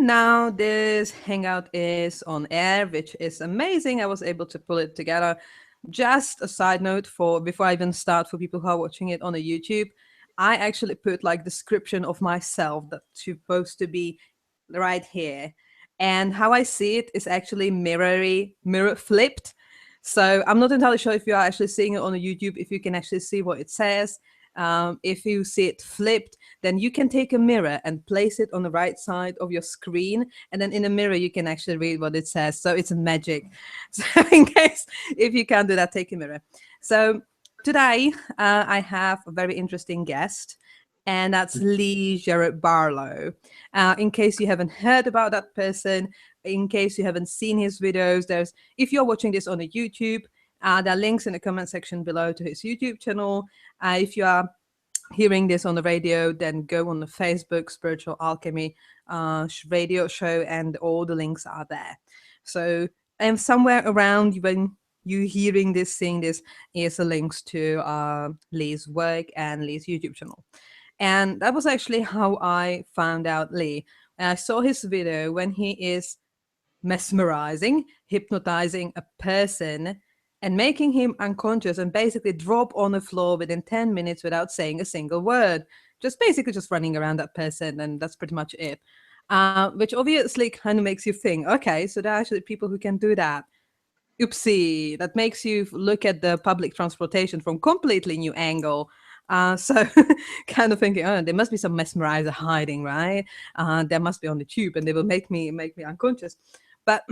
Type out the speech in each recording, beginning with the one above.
And now this hangout is on air, which is amazing. I was able to pull it together. Just a side note for before I even start, for people who are watching it on a YouTube, I actually put like description of myself that's supposed to be right here. And how I see it is actually mirror flipped. So I'm not entirely sure if you are actually seeing it on a YouTube, if you can actually see what it says. If you see it flipped, then you can take a mirror and place it on the right side of your screen. And then in the mirror, you can actually read what it says. So it's magic. So in case, if you can't do that, take a mirror. So today, I have a very interesting guest, and that's Lee Gerrard Barlow. In case you haven't heard about that person, in case you haven't seen his videos, if you're watching this on a YouTube, there are links in the comment section below to his YouTube channel. If you are hearing this on the radio, then go on the Facebook Spiritual Alchemy radio show, and all the links are there. So, and somewhere around when you hearing this, seeing this, is the links to Lee's work and Lee's YouTube channel. And that was actually how I found out Lee. I saw his video when he is mesmerizing, hypnotizing a person and making him unconscious and basically drop on the floor within 10 minutes without saying a single word. Just basically just running around that person, and that's pretty much it. Which obviously kind of makes you think, okay, so there are actually people who can do that. Oopsie, that makes you look at the public transportation from completely new angle. So kind of thinking, oh, there must be some mesmerizer hiding, right? There must be on the tube, and they will make me unconscious. But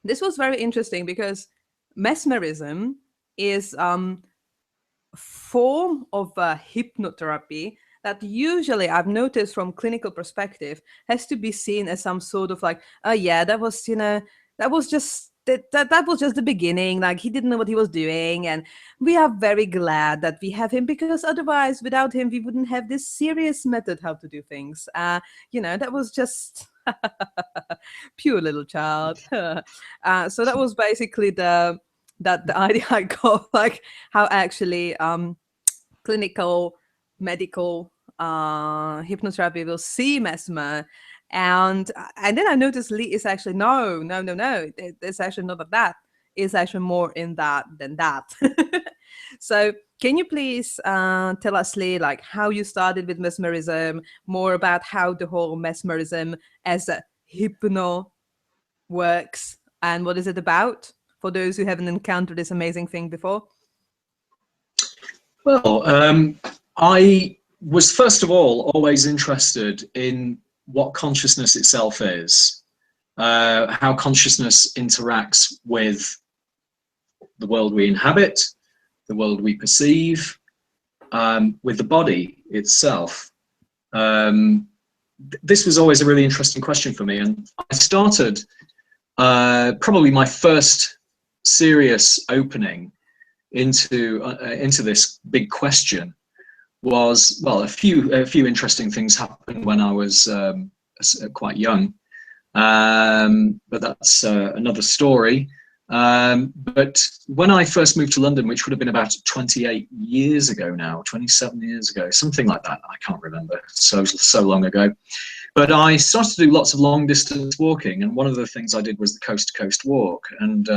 this was very interesting because mesmerism is a form of hypnotherapy that usually, I've noticed from clinical perspective, has to be seen as some sort of like, oh yeah, that was just the beginning. Like, he didn't know what he was doing, and we are very glad that we have him, because otherwise, without him, we wouldn't have this serious method how to do things. That was just pure little child. So that was basically the idea I got, like how actually clinical medical hypnotherapy will see mesmer. And then I noticed Lee is actually no. It's actually not that. It's actually more in that than that. So can you please tell us, Lee, like how you started with mesmerism, more about how the whole mesmerism as a hypno works, and what is it about for those who haven't encountered this amazing thing before? Well, I was first of all always interested in what consciousness itself is, how consciousness interacts with the world we inhabit, the world we perceive, with the body itself. This was always a really interesting question for me, and I started probably my first serious opening into this big question was, well, a few interesting things happened when I was quite young, but that's another story. But when I first moved to London, which would have been about 28 years ago now, 27 years ago, something like that, I can't remember, so long ago. But I started to do lots of long distance walking, and one of the things I did was the coast to coast walk, and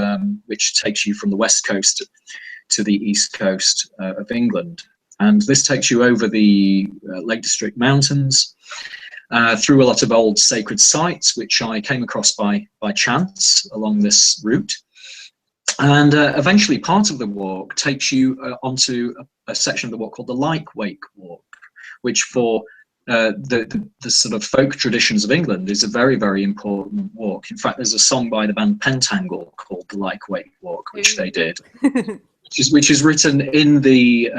which takes you from the west coast to the east coast of England. And this takes you over the Lake District Mountains, through a lot of old sacred sites, which I came across by chance along this route. And eventually part of the walk takes you onto a section of the walk called the Like Wake Walk, which for the sort of folk traditions of England is a very, very important walk. In fact, there's a song by the band Pentangle called the Like Wake Walk, which they did. which is written in the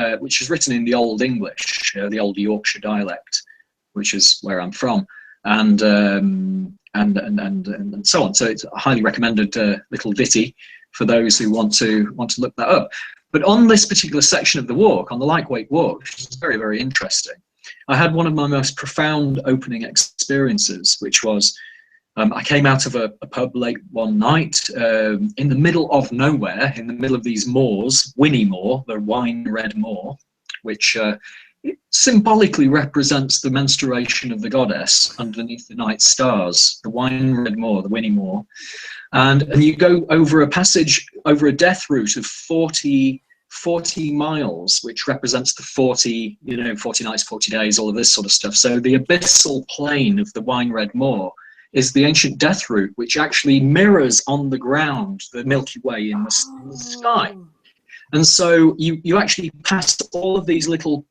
Old English, the Old Yorkshire dialect, which is where I'm from, and so on. So it's a highly recommended little ditty for those who want to look that up. But on this particular section of the walk, on the Like Wake Walk, which is very, very interesting, I had one of my most profound opening experiences, which was I came out of a pub late one night in the middle of nowhere, in the middle of these moors, Whinny Moor, the wine red moor, which it symbolically represents the menstruation of the goddess underneath the night stars, the wine red moor, the Winnie Moor. And you go over a passage, over a death route of 40 miles, which represents the 40, 40 nights, 40 days, all of this sort of stuff. So the abyssal plain of the wine red moor is the ancient death route, which actually mirrors on the ground the Milky Way in the sky. And so you actually pass all of these little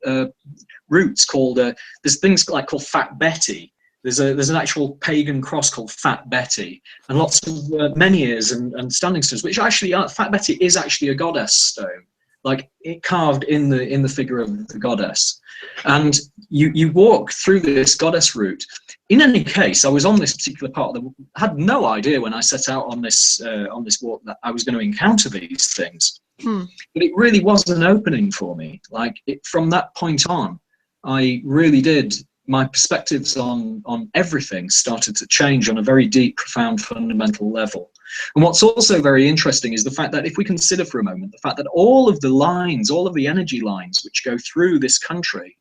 routes called, there's things like called Fat Betty. There's an actual pagan cross called Fat Betty, and lots of menhirs and standing stones, which actually, Fat Betty is actually a goddess stone, like it carved in the figure of the goddess. And you walk through this goddess route. In any case, I was on this particular part of had no idea when I set out on this walk that I was going to encounter these things. But it really was an opening for me. Like from that point on, I really did. My perspectives on everything started to change on a very deep, profound, fundamental level. And what's also very interesting is the fact that if we consider for a moment the fact that all of the lines, all of the energy lines which go through this country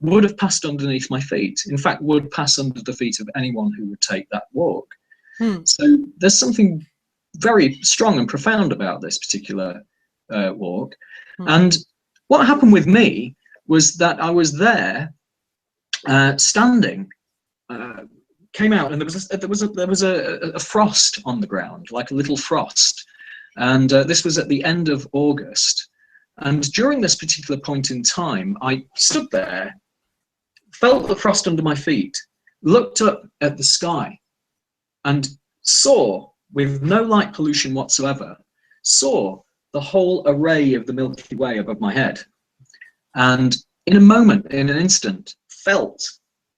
would have passed underneath my feet. In fact, would pass under the feet of anyone who would take that walk. So there's something very strong and profound about this particular walk. And what happened with me was that I was there standing, came out, and there was a frost on the ground, like a little frost, and this was at the end of August. And during this particular point in time, I stood there, felt the frost under my feet, looked up at the sky, and saw, with no light pollution whatsoever, saw the whole array of the Milky Way above my head. And in a moment, in an instant, felt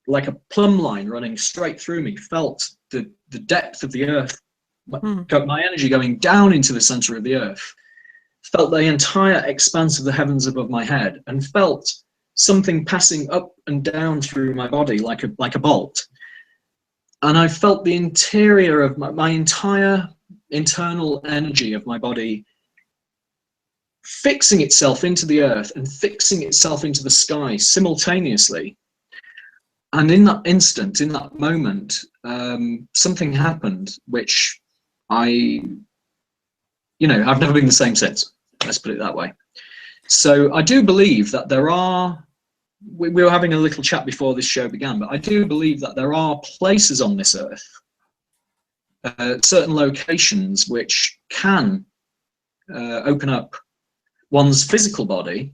like a plumb line running straight through me, felt the depth of the earth, my energy going down into the center of the earth, felt the entire expanse of the heavens above my head, and felt something passing up and down through my body like a bolt. And I felt the interior of my entire internal energy of my body fixing itself into the earth and fixing itself into the sky simultaneously. And in that instant, in that moment, something happened which I've never been the same since. Let's put it that way. So I do believe that there are, we were having a little chat before this show began, but I do believe that there are places on this earth, certain locations which can open up one's physical body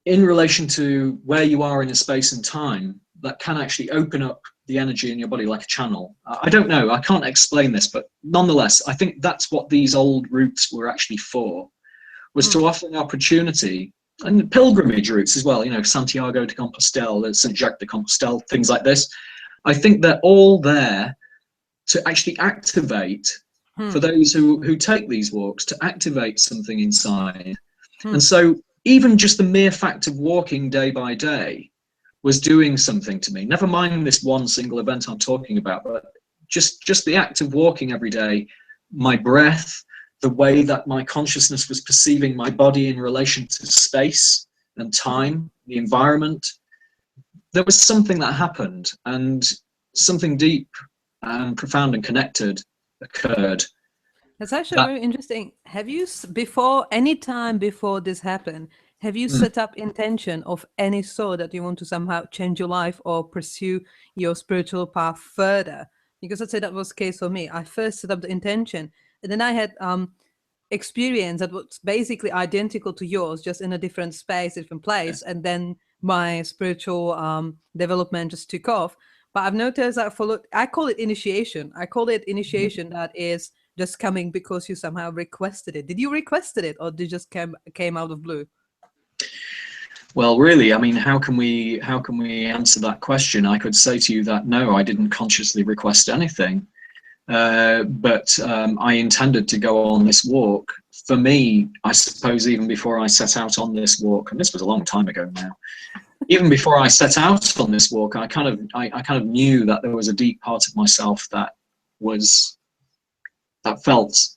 in relation to where you are in a space and time, that can actually open up the energy in your body like a channel. I don't know, I can't explain this, but nonetheless, I think that's what these old routes were actually for, was to offer an opportunity, and pilgrimage routes as well, Santiago de Compostela, St. Jacques de Compostela, things like this. I think they're all there to actually activate, for those who take these walks, to activate something inside. And so even just the mere fact of walking day by day was doing something to me. Never mind this one single event I'm talking about, but just the act of walking every day, my breath, the way that my consciousness was perceiving my body in relation to space and time, the environment. There was something that happened, and something deep and profound and connected occurred. That's actually very interesting. Have you, any time before this happened, have you set up intention of any sort that you want to somehow change your life or pursue your spiritual path further? Because I'd say that was the case for me. I first set up the intention, and then I had experience that was basically identical to yours, just in a different space, different place. And then my spiritual development just took off. But I've noticed that I call it initiation. I call it initiation that is just coming because you somehow requested it. Did you requested it, or did it just came out of blue? Well, really, I mean, how can we answer that question? I could say to you that no, I didn't consciously request anything, but I intended to go on this walk. For me, I suppose even before I set out on this walk, and this was a long time ago now, even before I set out on this walk, I kind of knew that there was a deep part of myself that felt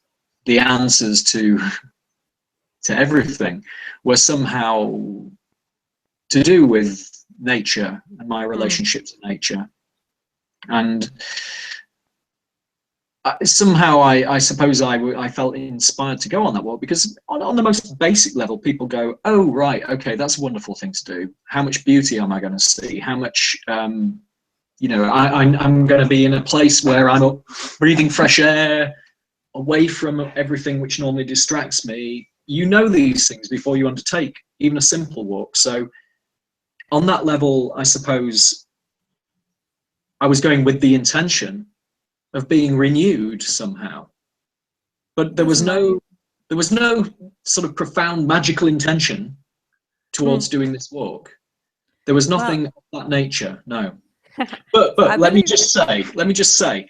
the answers to everything were somehow to do with nature and my relationship to nature. And somehow I suppose I felt inspired to go on that walk, because on the most basic level, people go, oh, right, okay, that's a wonderful thing to do. How much beauty am I going to see? How much, you know, I'm going to be in a place where I'm breathing fresh air, away from everything which normally distracts me. You know these things before you undertake even a simple walk. So on that level, I suppose I was going with the intention of being renewed somehow, but there was no sort of profound magical intention towards doing this walk. There was nothing of that nature, no. But let me just say,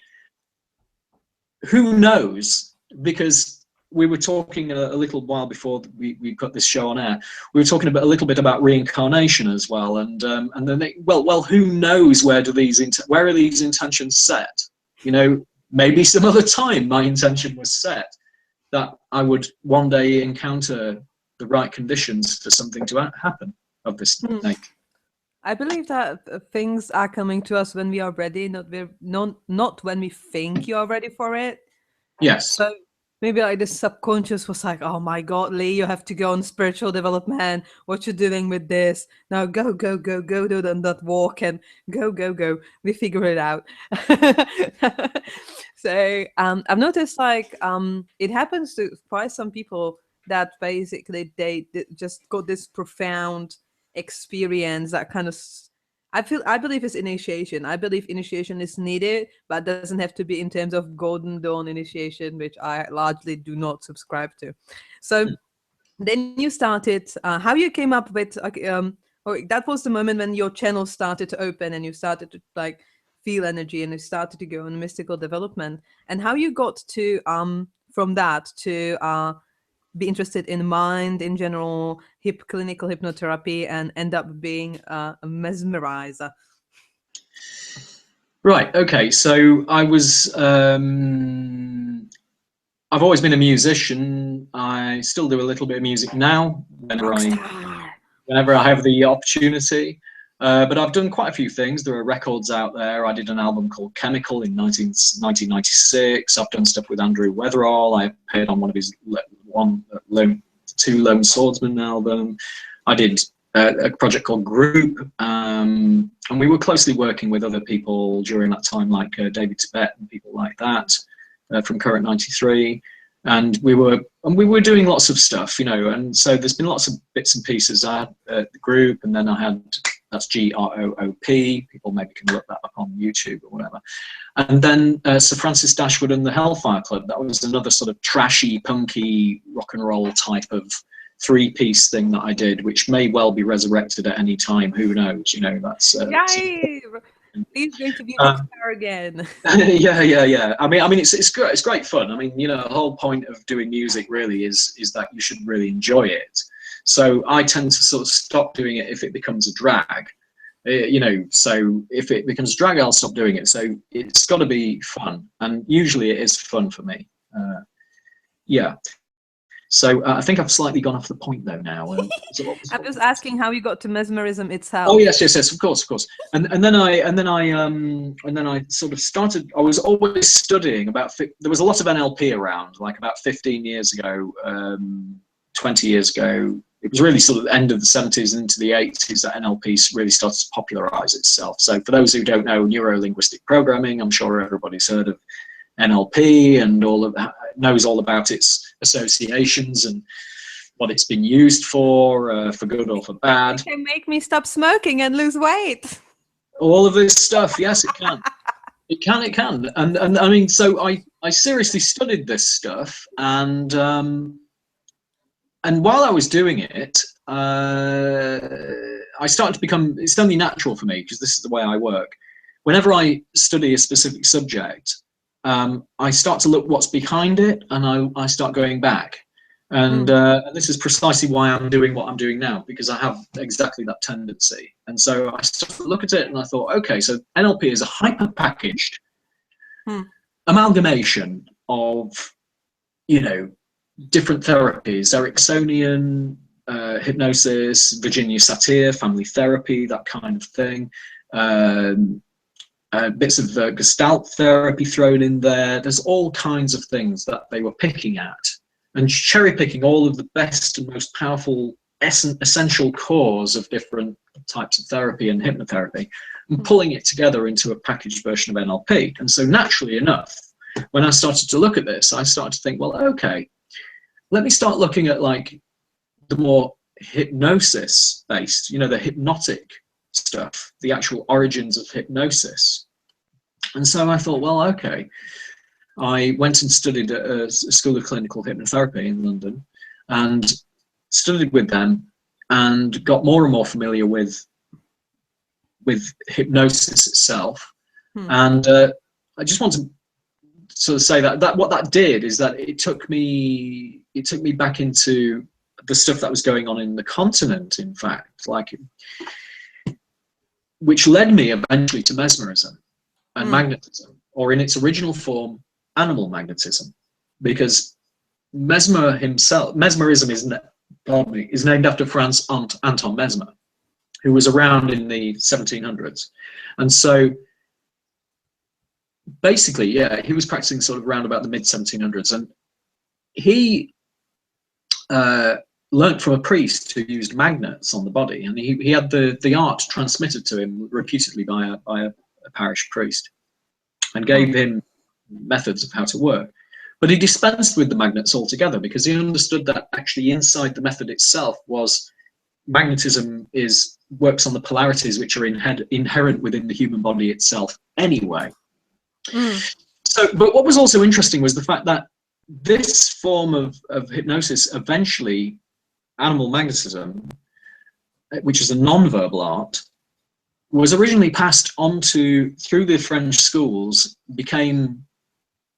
who knows? Because we were talking a little while before we got this show on air. We were talking a little bit about reincarnation as well, and then well, who knows where are these intentions set? You know, maybe some other time my intention was set that I would one day encounter the right conditions for something to happen of this nature. I believe that things are coming to us when we are ready, not when we think you are ready for it. Yes. So maybe like the subconscious was like, oh my God, Lee, you have to go on spiritual development. What you doing with this? Now go do that walk and go. We figure it out. So I've noticed like it happens to quite some people that basically they just got this profound experience that kind of I believe it's initiation. I believe initiation is needed, but doesn't have to be in terms of golden dawn initiation, which I largely do not subscribe to. So then you started how you came up with or that was the moment when your channel started to open and you started to like feel energy and you started to go on mystical development, and how you got to from that to be interested in mind in general, clinical hypnotherapy, and end up being a mesmerizer. Right. Okay. So I was. I've always been a musician. I still do a little bit of music now whenever I have the opportunity. But I've done quite a few things. There are records out there. I did an album called Chemical in 1996. I've done stuff with Andrew Weatherall. I appeared on one of his two Lone Swordsman album. I did a project called Group, and we were closely working with other people during that time, like David Tibet and people like that from Current 93. And we were doing lots of stuff, you know, and so there's been lots of bits and pieces. I had the Group, and then I had, that's GROOP. People maybe can look that up on YouTube or whatever. And then Sir Francis Dashwood and the Hellfire Club. That was another sort of trashy, punky, rock and roll type of three-piece thing that I did, which may well be resurrected at any time. Who knows? You know, that's. Yay! He's going to be a star again. Yeah. I mean, it's great. It's great fun. I mean, you know, the whole point of doing music really is that you should really enjoy it. So I tend to sort of stop doing it if it becomes a drag. You know, so if it becomes a drag, I'll stop doing it. So it's got to be fun, and usually it is fun for me. Yeah. So I think I've slightly gone off the point though now. I'm just asking how you got to mesmerism itself. Oh yes, of course. And then I sort of started. I was always studying about. There was a lot of NLP around, like about 15 years ago, 20 years ago. It was really sort of the end of the 70s and into the 80s that NLP really started to popularize itself. So for those who don't know neuro-linguistic programming, I'm sure everybody's heard of NLP and knows all about its associations and what it's been used for good or for bad. It can make me stop smoking and lose weight. All of this stuff, yes, it can. It can. And I mean, so I seriously studied this stuff, and while I was doing it, I started to become, it's only natural for me because this is the way I work. Whenever I study a specific subject, I start to look what's behind it, and I start going back. And this is precisely why I'm doing what I'm doing now, because I have exactly that tendency. And so I started to look at it, and I thought, okay, so NLP is a hyper-packaged amalgamation of, you know, different therapies, Ericksonian, hypnosis, Virginia Satir, family therapy, that kind of thing. Bits of Gestalt therapy thrown in there. There's all kinds of things that they were picking at and cherry picking all of the best and most powerful essential cores of different types of therapy and hypnotherapy and pulling it together into a packaged version of NLP. And so naturally enough, when I started to look at this, I started to think, well, okay, let me start looking at like the more hypnosis based, the hypnotic stuff, the actual origins of hypnosis. And so I thought, well, okay. I went and studied at a School of Clinical Hypnotherapy in London and studied with them and got more and more familiar with hypnosis itself. And I just want to sort of say that what that did is that it took me back into the stuff that was going on in the continent, in fact, which led me eventually to mesmerism and magnetism, or in its original form, animal magnetism, because mesmerism is named after Franz Anton Mesmer, who was around in the 1700s. And so basically, yeah, he was practicing sort of around about the mid 1700s, and he learnt from a priest who used magnets on the body, and he had the art transmitted to him repeatedly by a parish priest, and gave him methods of how to work. But he dispensed with the magnets altogether because he understood that actually inside the method itself was magnetism works on the polarities which are inherent within the human body itself anyway. So, but what was also interesting was the fact that this form of hypnosis, eventually animal magnetism, which is a non-verbal art, was originally passed on through the French schools, became,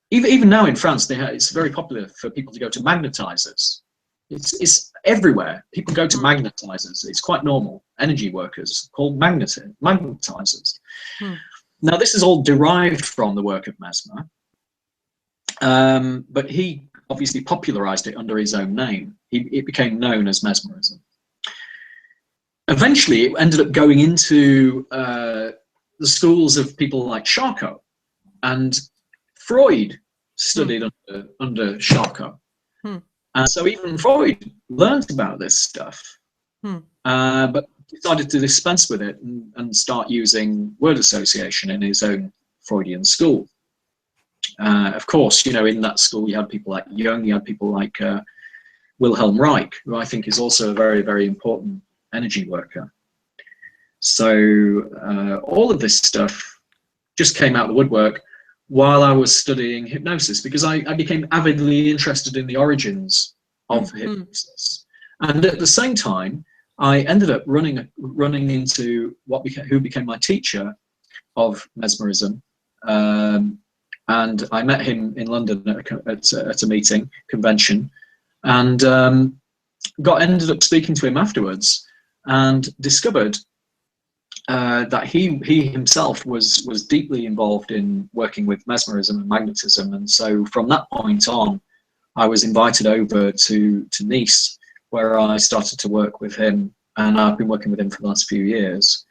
even now in France, it's very popular for people to go to magnetizers. It's everywhere. People go to magnetizers. It's quite normal. Energy workers called magnetizers. Now, this is all derived from the work of Mesmer, but he obviously popularized it under his own name. It became known as mesmerism. Eventually, it ended up going into the schools of people like Charcot, and Freud studied under Charcot. And so even Freud learned about this stuff, but decided to dispense with it and start using word association in his own Freudian school. Of course, in that school you had people like Jung, you had people like Wilhelm Reich, who I think is also a very, very important energy worker. So all of this stuff just came out of the woodwork while I was studying hypnosis, because I became avidly interested in the origins of hypnosis. And at the same time, I ended up running into who became my teacher of mesmerism. And I met him in London at a meeting, convention, and ended up speaking to him afterwards, and discovered that he himself was deeply involved in working with mesmerism and magnetism. And so from that point on, I was invited over to Nice, where I started to work with him, and I've been working with him for the last few years.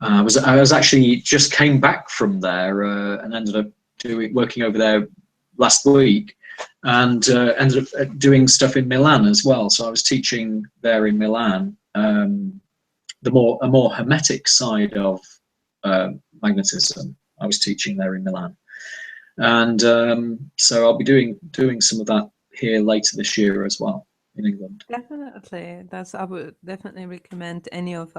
I was actually just came back from there and ended up working over there last week, and ended up doing stuff in Milan as well. So I was teaching there in Milan, a more hermetic side of magnetism. I was teaching there in Milan, and so I'll be doing some of that here later this year as well in England. Definitely, I would definitely recommend any of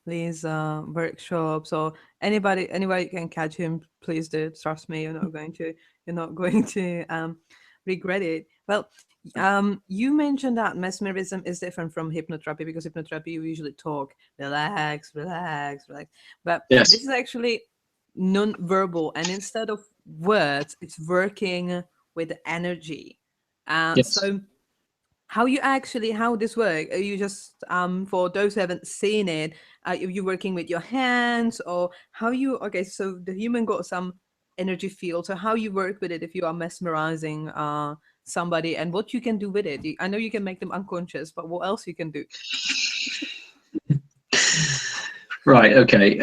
Lee's workshops, or anybody you can catch him. Please do. Trust me, you're not going to regret it. Well, you mentioned that mesmerism is different from hypnotherapy, because hypnotherapy you usually talk relax, but yes, this is actually non-verbal, and instead of words, it's working with energy. yes. So how this works? Are you just for those who haven't seen it, are you working with your hands, or how you? Okay, so the human got some energy field. So how you work with it if you are mesmerizing somebody, and what you can do with it. I know you can make them unconscious, but what else you can do? Right. Okay.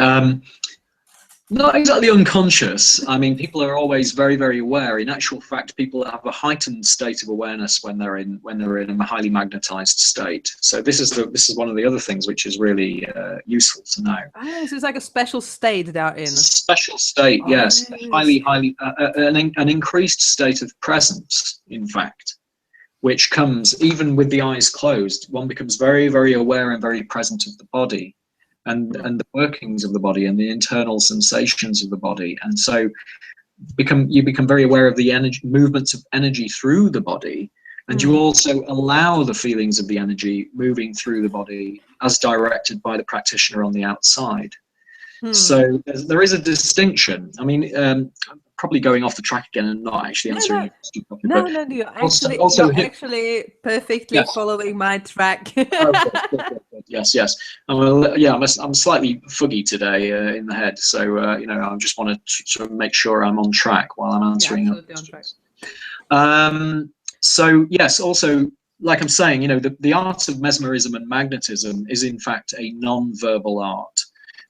Not exactly unconscious. I mean, people are always very, very aware. In actual fact, people have a heightened state of awareness when they're in a highly magnetized state. So this is one of the other things which is really useful to know. Oh, so it's like a special state they're in. Special state, yes, highly, an increased state of presence. In fact, which comes even with the eyes closed. One becomes very, very aware and very present of the body. And the workings of the body and the internal sensations of the body, and so you become very aware of the energy movements of energy through the body, and you also allow the feelings of the energy moving through the body as directed by the practitioner on the outside. So there is a distinction. I mean, probably going off the track again and not actually answering your question properly. No, you're actually perfectly following my track. Good. Yes. I'm slightly foggy today in the head, so I just want to sort of make sure I'm on track while I'm answering. So yes, also, like I'm saying, the art of mesmerism and magnetism is in fact a non-verbal art.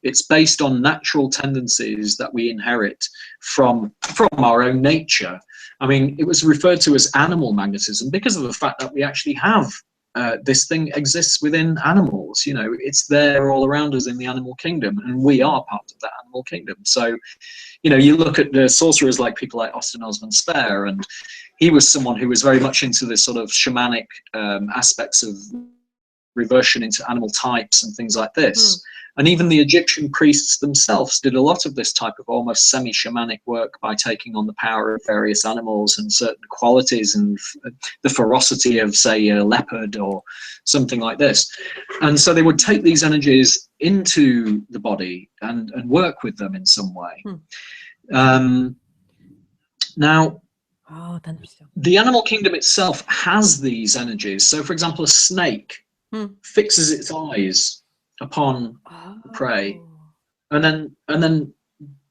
It's based on natural tendencies that we inherit from our own nature. I mean, it was referred to as animal magnetism because of the fact that we actually have this thing exists within animals. It's there all around us in the animal kingdom, and we are part of that animal kingdom. So, you look at the sorcerers like people like Austin Osman Spare, and he was someone who was very much into this sort of shamanic aspects of reversion into animal types and things like this. And even the Egyptian priests themselves did a lot of this type of almost semi-shamanic work by taking on the power of various animals and certain qualities and the ferocity of, say, a leopard or something like this. And so they would take these energies into the body and work with them in some way. Now, the animal kingdom itself has these energies. So, for example, a snake fixes its eyes upon prey, and then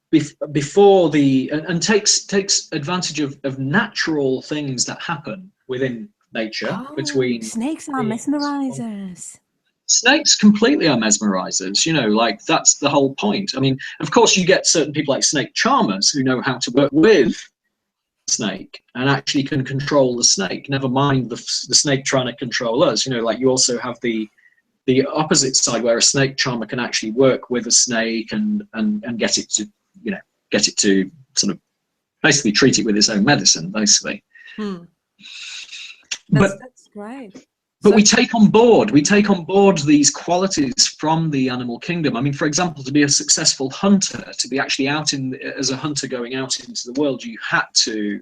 before and takes advantage of natural things that happen within nature. Between snakes are mesmerizers. Snakes completely are mesmerizers. Like that's the whole point. I mean, of course, you get certain people like snake charmers who know how to work with the snake and actually can control the snake. Never mind the snake trying to control us. Like you also have the opposite side where a snake charmer can actually work with a snake and get it to sort of basically treat it with its own medicine, basically. That's great. But we take on board these qualities from the animal kingdom. I mean, for example, to be a successful hunter, to be actually out as a hunter going out into the world, you had to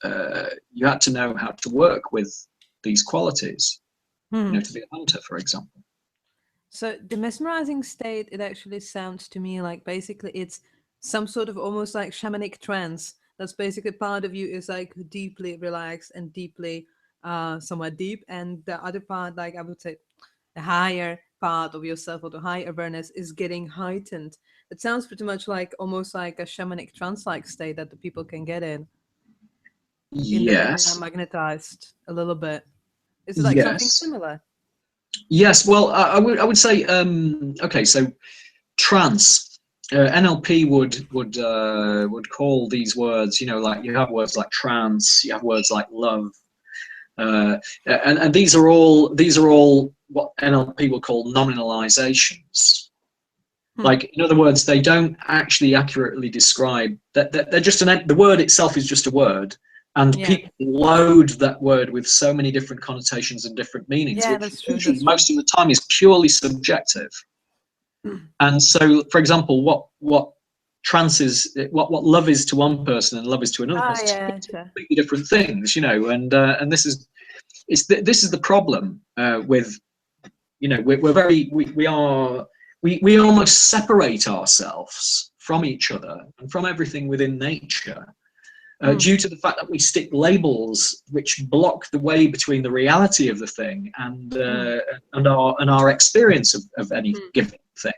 know how to work with these qualities. To be a hunter, for example. So the mesmerizing state, it actually sounds to me like basically it's some sort of almost like shamanic trance. That's basically part of you is like deeply relaxed and deeply somewhat deep, and the other part, like I would say, the higher part of yourself or the high awareness is getting heightened. It sounds pretty much like almost like a shamanic trance-like state that the people can get in. Yes. When they're magnetized a little bit. Is it like something similar? Yes, well, I would say okay. So, trance, NLP would call these words. Like you have words like trance, you have words like love, and these are all what NLP will call nominalizations. Like, in other words, they don't actually accurately describe that. They're just the word itself is just a word. And people load that word with so many different connotations and different meanings, which most of the time is purely subjective. And so, for example, what trance is, what love is to one person and love is to another person, completely different things, And this is the problem with, we almost separate ourselves from each other and from everything within nature. Due to the fact that we stick labels which block the way between the reality of the thing and our experience of any given thing.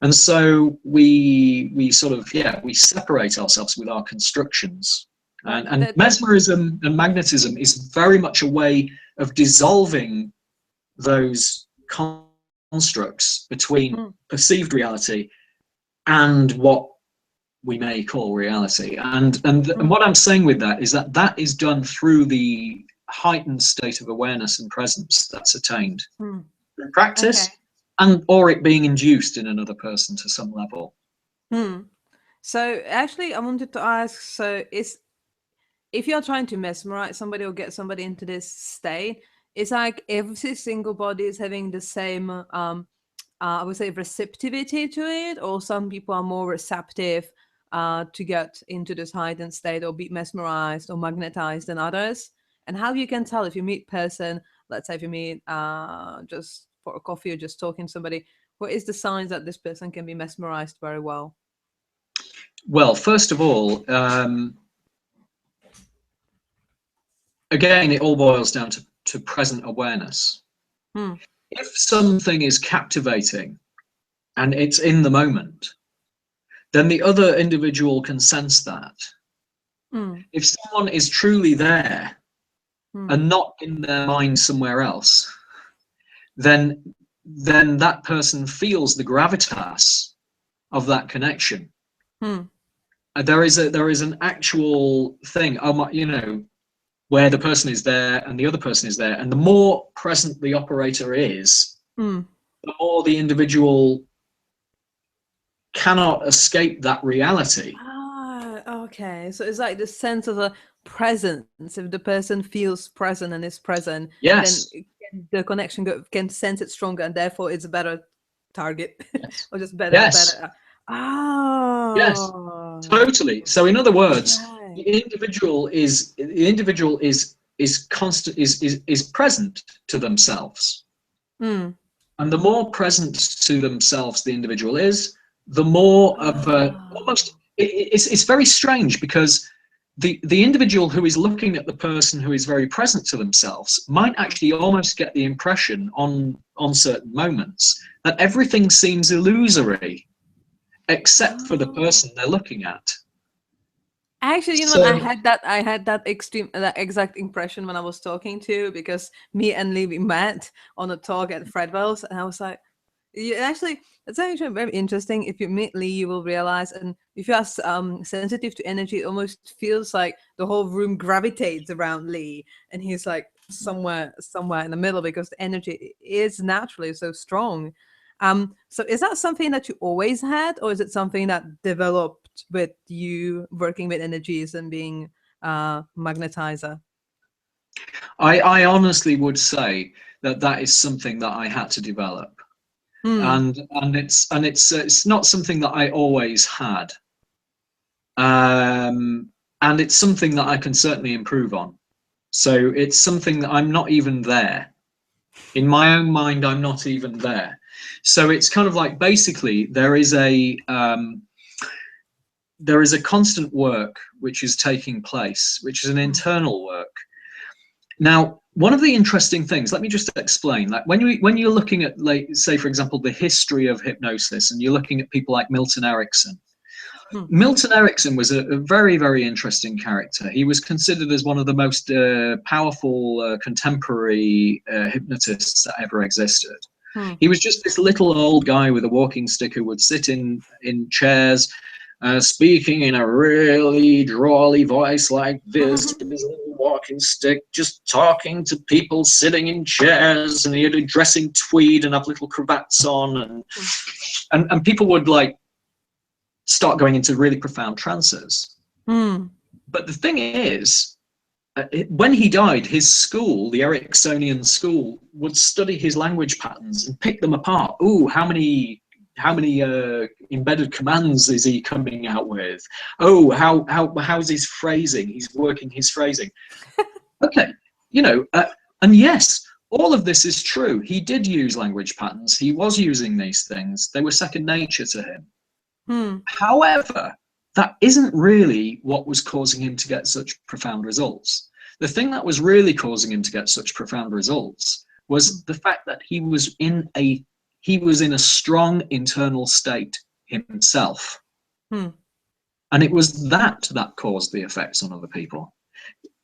And so we sort of, we separate ourselves with our constructions. And mesmerism and magnetism is very much a way of dissolving those constructs between perceived reality and what we may call reality. And what I'm saying with that is that that is done through the heightened state of awareness and presence that's attained through practice, or it being induced in another person to some level. So actually I wanted to ask, so if you're trying to mesmerize somebody or get somebody into this state, it's like every single body is having the same I would say receptivity to it, or some people are more receptive to get into this heightened state or be mesmerized or magnetized than others. And how you can tell if you meet person, let's say if you meet just for a coffee or just talking to somebody, what is the signs that this person can be mesmerized very well? Well, first of all, again, it all boils down to present awareness. If something is captivating and it's in the moment, then the other individual can sense that. If someone is truly there and not in their mind somewhere else, then that person feels the gravitas of that connection. There is an actual thing, where the person is there and the other person is there, and the more present the operator is, the more the individual cannot escape that reality. Okay, so it's like the sense of a presence. If the person feels present and is present, yes, then the connection can sense it stronger, and therefore it's a better target. Yes. Or just better. Yes. Better. Yes, totally. So in other words, the individual is present to themselves, and the more present to themselves the individual is, the more of almost it's very strange, because the individual who is looking at the person who is very present to themselves might actually almost get the impression on certain moments that everything seems illusory except for the person they're looking at. Actually, you know what? I had that exact impression when I was talking to, because me and Lee, we met on a talk at Fredwell's, and I was like, it's actually very interesting. If you meet Lee, you will realize, and if you are sensitive to energy, it almost feels like the whole room gravitates around Lee, and he's like somewhere in the middle, because the energy is naturally so strong. So is that something that you always had, or is it something that developed with you working with energies and being a magnetizer? I honestly would say that is something that I had to develop. And it's not something that I always had, and it's something that I can certainly improve on. So it's something that I'm not even there in my own mind. I'm not even there. So it's kind of like, basically there is a constant work which is taking place, which is an internal work. Now, one of the interesting things, let me just explain, like when you're looking at, like, say, for example, the history of hypnosis, and you're looking at people like Milton Erickson. Milton Erickson was a very, very interesting character. He was considered as one of the most powerful contemporary hypnotists that ever existed. He was just this little old guy with a walking stick who would sit in chairs, speaking in a really drawly voice like this, with his little walking stick, just talking to people sitting in chairs, and he had a dressing tweed and have little cravats on, and people would like start going into really profound trances. But the thing is, when he died, his school, the Ericksonian school, would study his language patterns and pick them apart. Ooh, how many embedded commands is he coming out with? Oh, how's his phrasing? He's working his phrasing. Okay, and yes, all of this is true. He did use language patterns. He was using these things. They were second nature to him. However, that isn't really what was causing him to get such profound results. The thing that was really causing him to get such profound results was the fact that he was in a he was in a strong internal state himself. And it was that caused the effects on other people.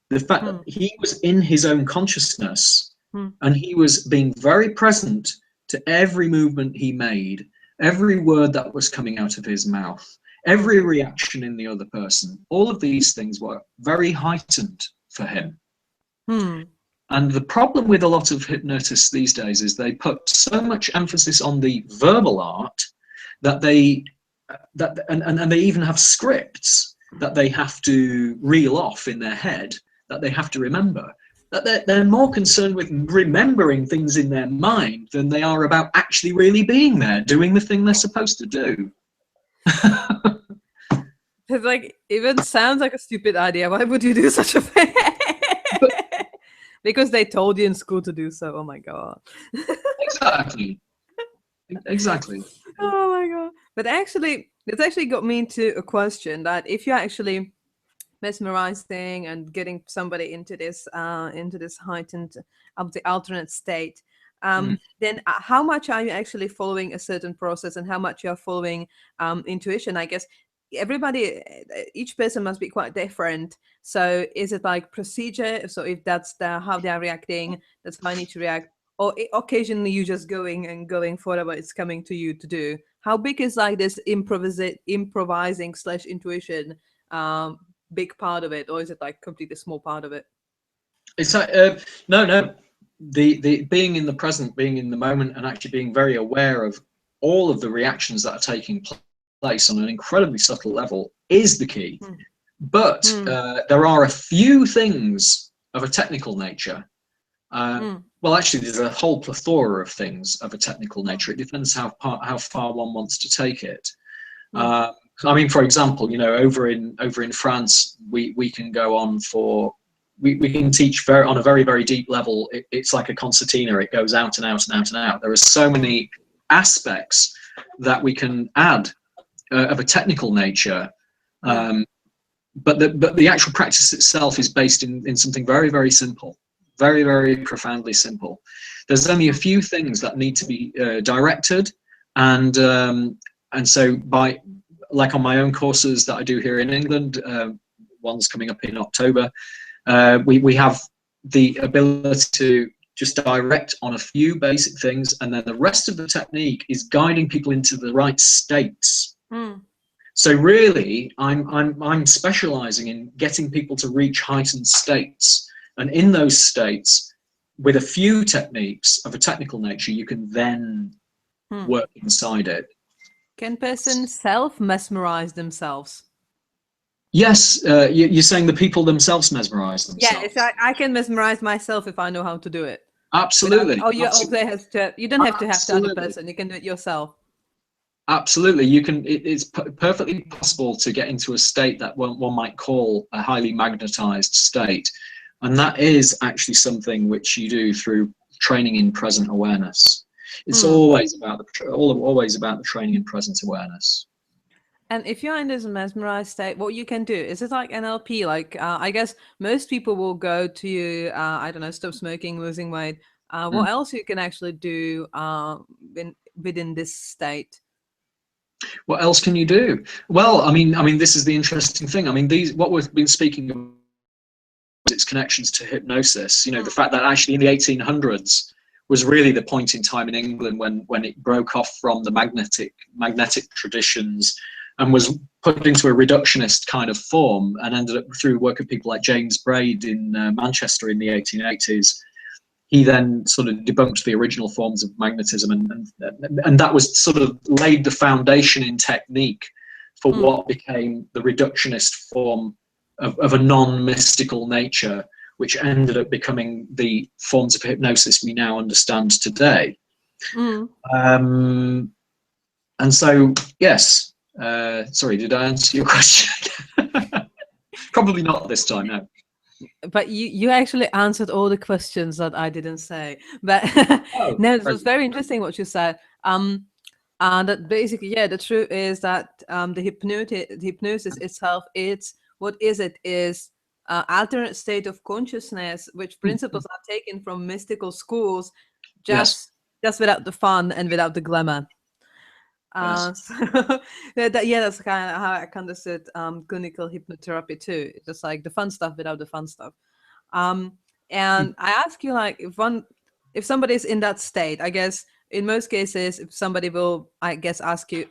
The fact that he was in his own consciousness and he was being very present to every movement he made, every word that was coming out of his mouth, every reaction in the other person. All of these things were very heightened for him. And the problem with a lot of hypnotists these days is they put so much emphasis on the verbal art that they even have scripts that they have to reel off in their head, that they have to remember, that they're more concerned with remembering things in their mind than they are about actually really being there, doing the thing they're supposed to do. It's like, even sounds like a stupid idea. Why would you do such a thing? Because they told you in school to do so. Oh my God. Exactly. Oh my God. But actually, it's actually got me into a question that if you're actually mesmerizing and getting somebody into this heightened of the alternate state, then how much are you actually following a certain process and how much you're following intuition? I guess each person must be quite different. So is it like procedure? So if that's how they're reacting, that's how I need to react. Or occasionally you just going for whatever it's coming to you to do. How big is like this improvising / intuition big part of it, or is it like completely small part of it? It's like no. The being in the present, being in the moment, and actually being very aware of all of the reactions that are taking place on an incredibly subtle level is the key. But there are a few things of a technical nature. Well, actually, there's a whole plethora of things of a technical nature. It depends how far one wants to take it. I mean, for example, over in France, we can go on for we can teach on a very, very deep level. It's like a concertina. It goes out and out and out and out. There are so many aspects that we can add of a technical nature. But the actual practice itself is based in something very, very simple, very, very profoundly simple. There's only a few things that need to be directed, and so like on my own courses that I do here in England, one's coming up in October, we have the ability to just direct on a few basic things, and then the rest of the technique is guiding people into the right states. So really, I'm specializing in getting people to reach heightened states, and in those states, with a few techniques of a technical nature, you can then work inside it. Can persons self-mesmerize themselves? Yes, you're saying the people themselves mesmerize themselves. Yeah, I can mesmerize myself if I know how to do it. Absolutely. You don't have to have the other person. You can do it yourself. Absolutely, you can. It's perfectly possible to get into a state that one might call a highly magnetized state, and that is actually something which you do through training in present awareness. It's always about the training in present awareness. And if you're in this mesmerized state, what you can do is it like NLP? Like I guess most people will go to I don't know, stop smoking, losing weight. What else you can actually do within this state? What else can you do? Well, I mean, this is the interesting thing. I mean, what we've been speaking about, its connections to hypnosis. The fact that actually in the 1800s was really the point in time in England when it broke off from the magnetic traditions and was put into a reductionist kind of form, and ended up through work of people like James Braid in Manchester in the 1880s. He then sort of debunked the original forms of magnetism, and that was sort of laid the foundation in technique for what became the reductionist form of a non-mystical nature, which ended up becoming the forms of hypnosis we now understand today. And so, yes, sorry, did I answer your question? Probably not this time, no. But you actually answered all the questions that I didn't say. But no, it was very interesting what you said. And that basically, the truth is that the hypnosis itself, it's what is alternate state of consciousness, which principles are taken from mystical schools, just just without the fun and without the glamour. Yes. So that's kind of how I understood clinical hypnotherapy too. It's just like the fun stuff without the fun stuff. Um, and I ask you, like, if somebody's in that state, I guess in most cases, if somebody will, I guess, ask you,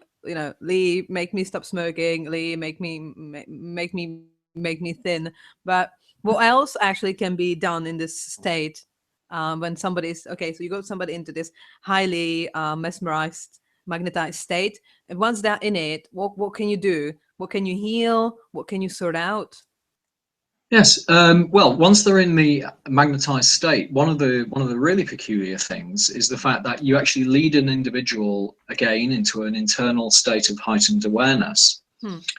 Lee, make me stop smoking. Lee, make me thin. But what else actually can be done in this state when somebody's okay? So you got somebody into this highly mesmerized, magnetized state, and once they're in it, what can you do? What can you heal? What can you sort out? Yes. Well, once they're in the magnetized state, one of the really peculiar things is the fact that you actually lead an individual again into an internal state of heightened awareness.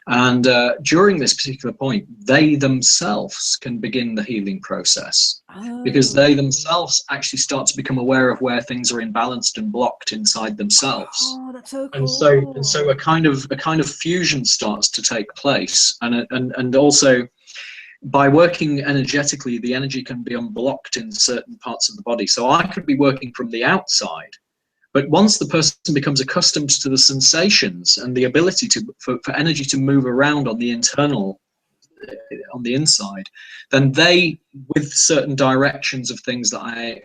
And during this particular point, they themselves can begin the healing process, because they themselves actually start to become aware of where things are imbalanced and blocked inside themselves. Oh, that's so cool. And so a kind of fusion starts to take place, and also, by working energetically, the energy can be unblocked in certain parts of the body. So I could be working from the outside, but once the person becomes accustomed to the sensations and the ability for energy to move around on the inside, then they, with certain directions of things that I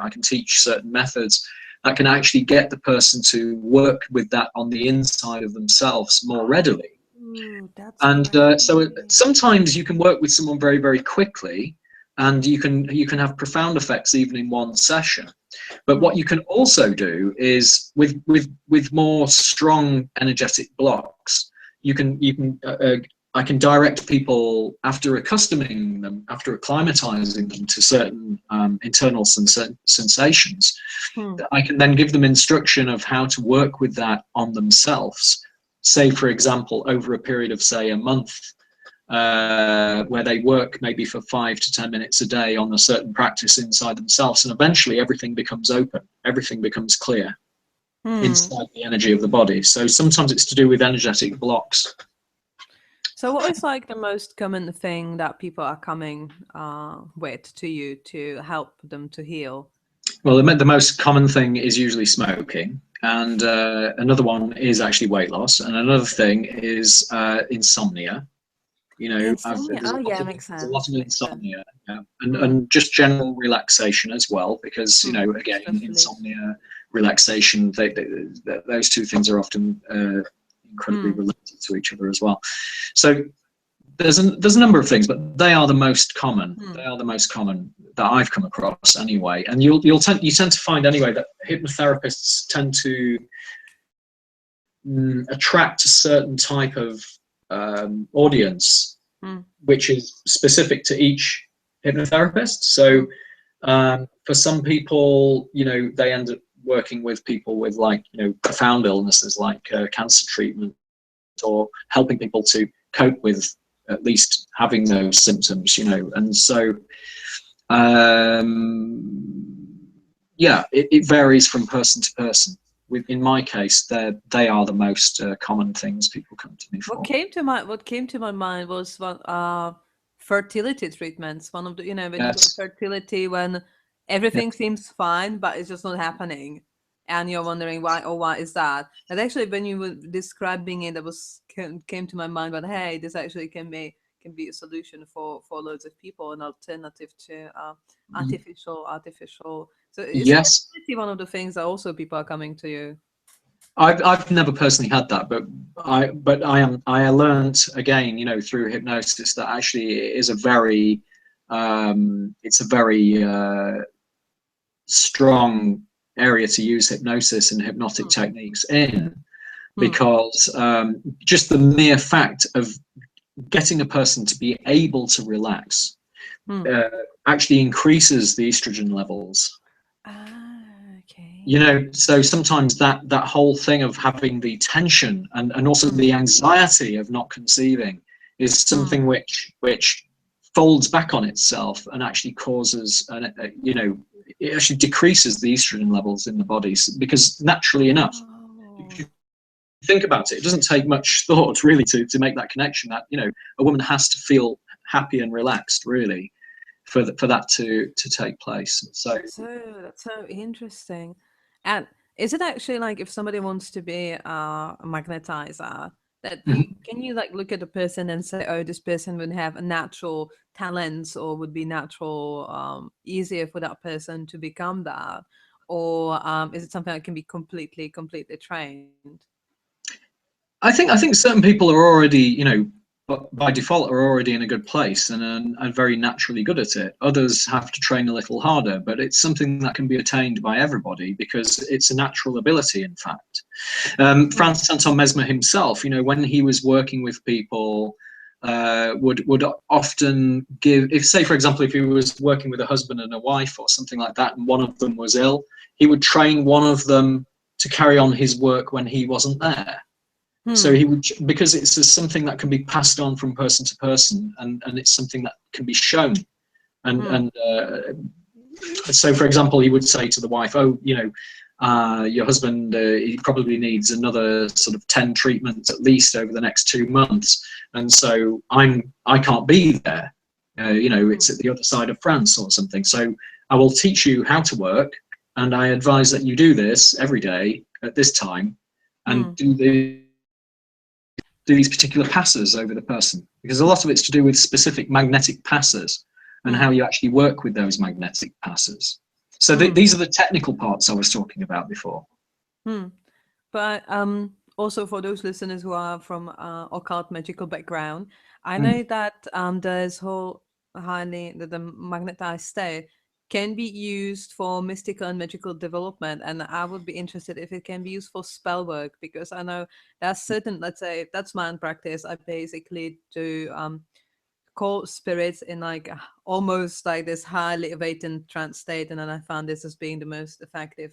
can teach, certain methods that can actually get the person to work with that on the inside of themselves more readily. Ooh, that's So sometimes you can work with someone very, very quickly, and you can have profound effects even in one session. But what you can also do is with more strong energetic blocks, I can direct people, after accustoming them, after acclimatizing them to certain internal sensations. I can then give them instruction of how to work with that on themselves. Say, for example, over a period of, say, a month, where they work maybe for 5 to 10 minutes a day on a certain practice inside themselves, and eventually everything becomes open, everything becomes clear inside the energy of the body. So sometimes it's to do with energetic blocks. So what is like the most common thing that people are coming with to you to help them to heal? Well, the most common thing is usually smoking, and another one is actually weight loss, and another thing is insomnia. Insomnia. There's a lot of insomnia, Mm. and just general relaxation as well, because again, insomnia, relaxation, those two things are often incredibly related to each other as well. So there's a number of things, but they are the most common. They are the most common that I've come across anyway. And you tend to find anyway that hypnotherapists tend to attract a certain type of audience, which is specific to each hypnotherapist. So for some people, they end up working with people with, like, profound illnesses like cancer treatment, or helping people to cope with at least having those symptoms, and so it varies from person to person. In my case, they are the most common things people come to me for. What came to my mind was fertility treatments. One of the, when you got fertility, when everything seems fine, but it's just not happening, and you're wondering why, or why is that? And actually, when you were describing it, came to my mind, but hey, this actually can be a solution for loads of people, an alternative to artificial. So is fertility one of the things that also people are coming to you? I've never personally had that, but I learned again, through hypnosis, that actually it is a very strong area to use hypnosis and hypnotic techniques in, because just the mere fact of getting a person to be able to relax actually increases the estrogen levels. So sometimes that whole thing of having the tension and also the anxiety of not conceiving is something which folds back on itself and actually causes it actually decreases the estrogen levels in the body, because naturally enough, if you think about it, it doesn't take much thought really to make that connection that a woman has to feel happy and relaxed, really, for that to take place. So that's so interesting. And is it actually like if somebody wants to be a magnetizer, that Mhm. can you like look at a person and say, oh, this person would have a natural talents or would be natural easier for that person to become that? Or is it something that can be completely trained? I think certain people are already, by default are already in a good place and are very naturally good at it. Others have to train a little harder, but it's something that can be attained by everybody because it's a natural ability, in fact. Francis Anton Mesmer himself, when he was working with people, would often give, if say, for example, if he was working with a husband and a wife or something like that, and one of them was ill, he would train one of them to carry on his work when he wasn't there. So he would, because it's something that can be passed on from person to person, and it's something that can be shown. And so, for example, he would say to the wife, "Oh, your husband, he probably needs another sort of 10 treatments at least over the next 2 months, and so I can't be there. It's at the other side of France or something. So I will teach you how to work, and I advise that you do this every day at this time, and do these particular passes over the person, because a lot of it's to do with specific magnetic passes and how you actually work with those magnetic passes. So these are the technical parts I was talking about before. But also for those listeners who are from occult magical background, I know that there's the magnetized state can be used for mystical and magical development, and I would be interested if it can be used for spell work, because I know there's certain, let's say, that's my own practice. I basically do call spirits in like almost like this highly elevated trance state, and then I found this as being the most effective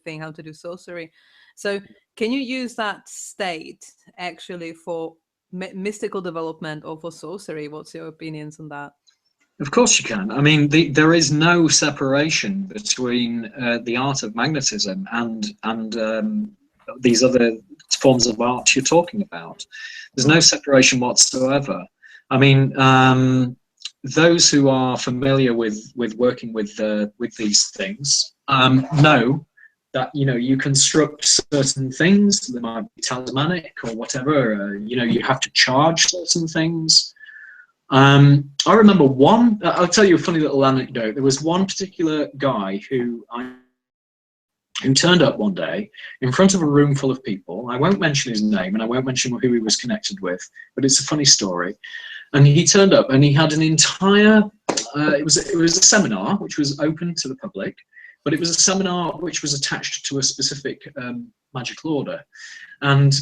thing how to do sorcery. So can you use that state actually for mystical development or for sorcery? What's your opinions on that? Of course you can. I mean, there is no separation between the art of magnetism and these other forms of art you're talking about. There's no separation whatsoever. I mean, those who are familiar with working with these things know that you construct certain things. They might be talismanic or whatever. You have to charge certain things. I remember I'll tell you a funny little anecdote. There was one particular guy who turned up one day in front of a room full of people. I won't mention his name and I won't mention who he was connected with, but it's a funny story. And he turned up and he had an entire, it was a seminar which was open to the public, but it was a seminar which was attached to a specific magical order. And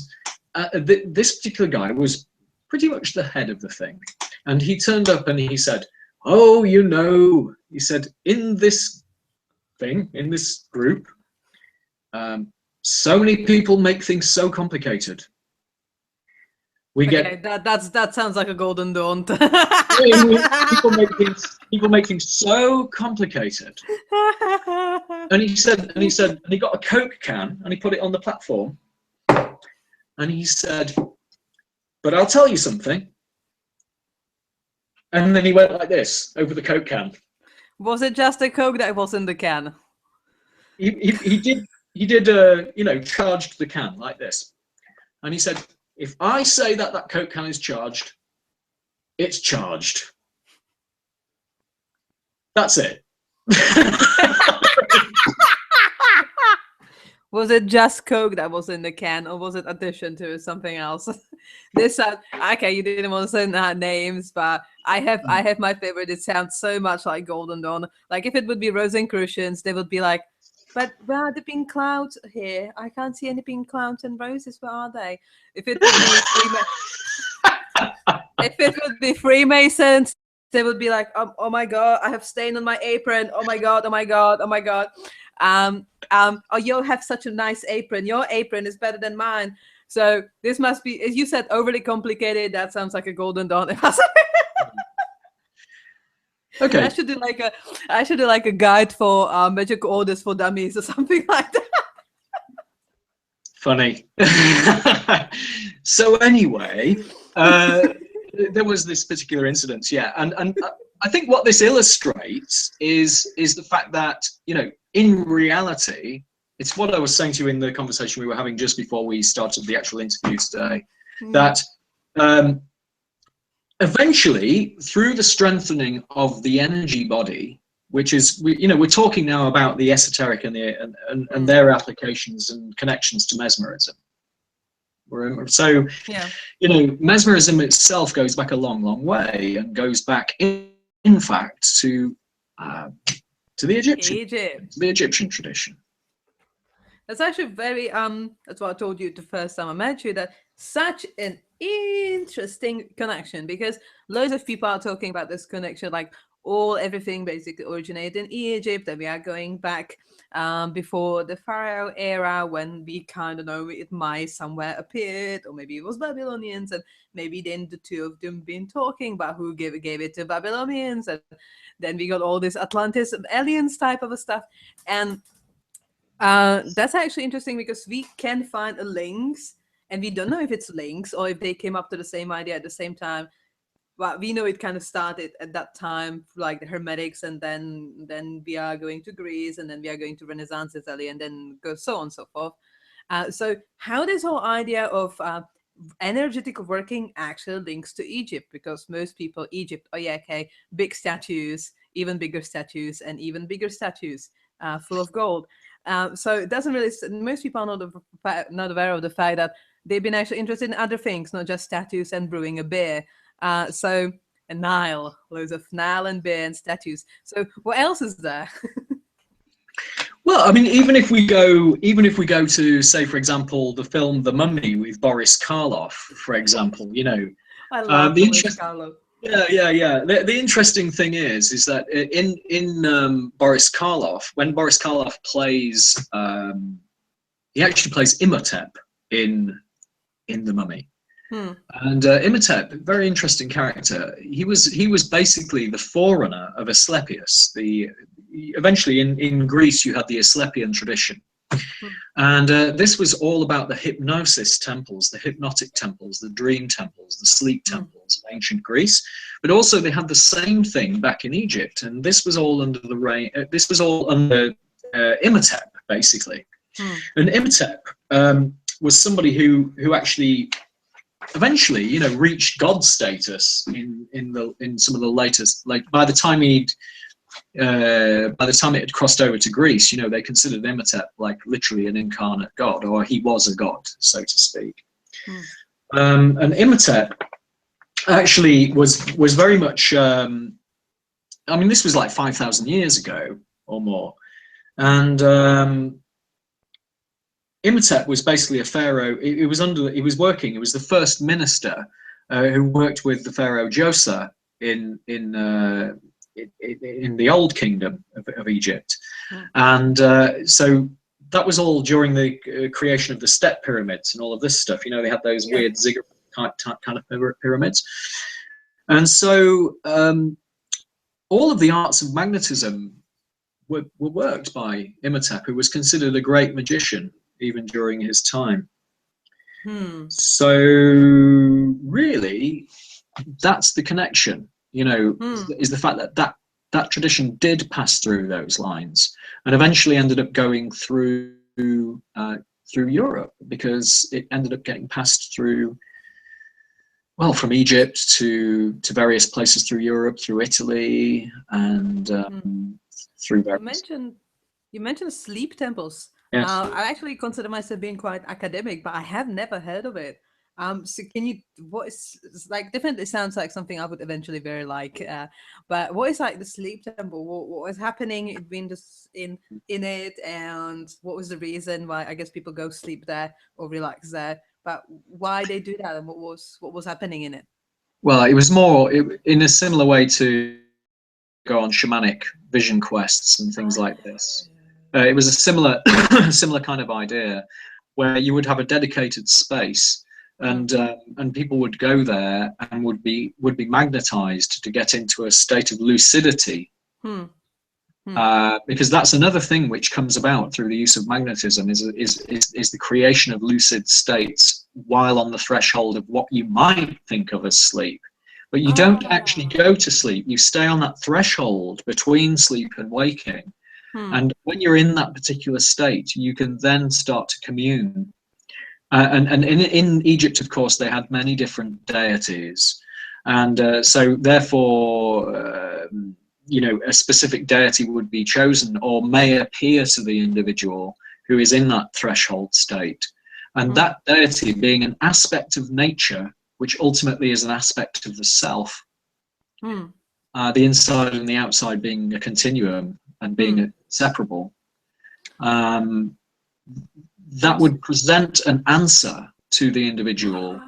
this particular guy was pretty much the head of the thing. And he turned up and he said, "Oh, he said, in this thing, in this group, so many people make things so complicated. We Okay, that sounds like a golden dawn. people make things so complicated." And he got a Coke can and he put it on the platform. And he said, "But I'll tell you something." And then he went like this over the Coke can. Was it just a Coke that was in the can? He did charged the can like this. And he said, "If I say that Coke can is charged, it's charged. That's it." Was it just Coke that was in the can, or was it addition to something else? This okay. You didn't want to say names, but I have my favorite. It sounds so much like Golden Dawn. Like if it would be Rosicrucians, they would be like, "But where are the pink clouds here? I can't see any pink clouds and roses. Where are they?" If it would be Freemasons, they would be like, "Oh my god, I have stain on my apron. Oh my god, oh my god, oh my god." Oh, you have such a nice apron. Your apron is better than mine. So this must be, as you said, overly complicated. That sounds like a Golden Dawn. Okay. I should do like a guide for magic orders for dummies or something like that. Funny. So anyway, there was this particular incident, yeah, and I think what this illustrates is the fact that in reality it's what I was saying to you in the conversation we were having just before we started the actual interview today, that eventually, through the strengthening of the energy body, which is, we're talking now about the esoteric and their applications and connections to mesmerism. So, mesmerism itself goes back a long, long way, and goes back, in fact, to the Egyptian tradition. That's actually very that's what I told you the first time I met you, that such an interesting connection, because loads of people are talking about this connection, like everything basically originated in Egypt, and we are going back before the Pharaoh era, when we kind of know it might somewhere appeared, or maybe it was Babylonians, and maybe then the two of them been talking about who gave it to Babylonians, and then we got all this Atlantis and aliens type of stuff. And that's actually interesting, because we can find links, and we don't know if it's links or if they came up to the same idea at the same time. But we know it kind of started at that time, like the Hermetics, and then we are going to Greece, and then we are going to Renaissance Italy, and then go so on and so forth. So how this whole idea of energetic working actually links to Egypt, because most people, Egypt, big statues, even bigger statues, and even bigger statues full of gold. So it doesn't really, most people are not aware of the fact that they've been actually interested in other things, not just statues and brewing a beer. So a Nile, loads of Nile and beer and statues. So what else is there? Well, I mean, even if we go to, say, for example, the film The Mummy with Boris Karloff, for example, I love Boris Karloff. Yeah. The interesting thing is that in Boris Karloff, when Boris Karloff plays, he actually plays Imhotep in The Mummy. And Imhotep, very interesting character. He was basically the forerunner of Asclepius. Eventually in Greece you had the Asclepian tradition. And this was all about the hypnosis temples, the hypnotic temples, the dream temples, the sleep temples of ancient Greece. But also they had the same thing back in Egypt, and this was all under Imhotep, basically. And Imhotep was somebody who actually eventually, reached God status in some of the latest, like by the time it had crossed over to Greece, they considered Imhotep like literally an incarnate god, or he was a god, so to speak. And Imhotep actually was very much, I mean, this was like 5,000 years ago or more, and Imhotep was basically a pharaoh. He was the first minister who worked with the pharaoh Djoser in the old kingdom of Egypt. And so that was all during the creation of the step pyramids and all of this stuff. They had those weird ziggurat kind of pyramids. And so all of the arts of magnetism were worked by Imhotep, who was considered a great magician even during his time. So really, that's the connection, is the fact that tradition did pass through those lines and eventually ended up going through Europe, because it ended up getting passed through, well, from Egypt to various places through Europe, through Italy, and through various... You mentioned sleep temples. Yes. I actually consider myself being quite academic, but I have never heard of it. So can you, what is, like, definitely sounds like something I would eventually very like, but what is like the sleep temple? What was happening in it, and what was the reason why, I guess, people go sleep there or relax there, but why they do that, and what was happening in it? Well, it was more in a similar way to go on shamanic vision quests and things like this. It was a similar kind of idea, where you would have a dedicated space, and people would go there and would be magnetized to get into a state of lucidity, because that's another thing which comes about through the use of magnetism is the creation of lucid states while on the threshold of what you might think of as sleep. But you don't actually go to sleep. You stay on that threshold between sleep and waking, And when you're in that particular state, you can then start to commune. And in Egypt, of course, they had many different deities. And so therefore, you know, a specific deity would be chosen or may appear to the individual who is in that threshold state. And that deity being an aspect of nature, which ultimately is an aspect of the self, the inside and the outside being a continuum and being separable, that would present an answer to the individual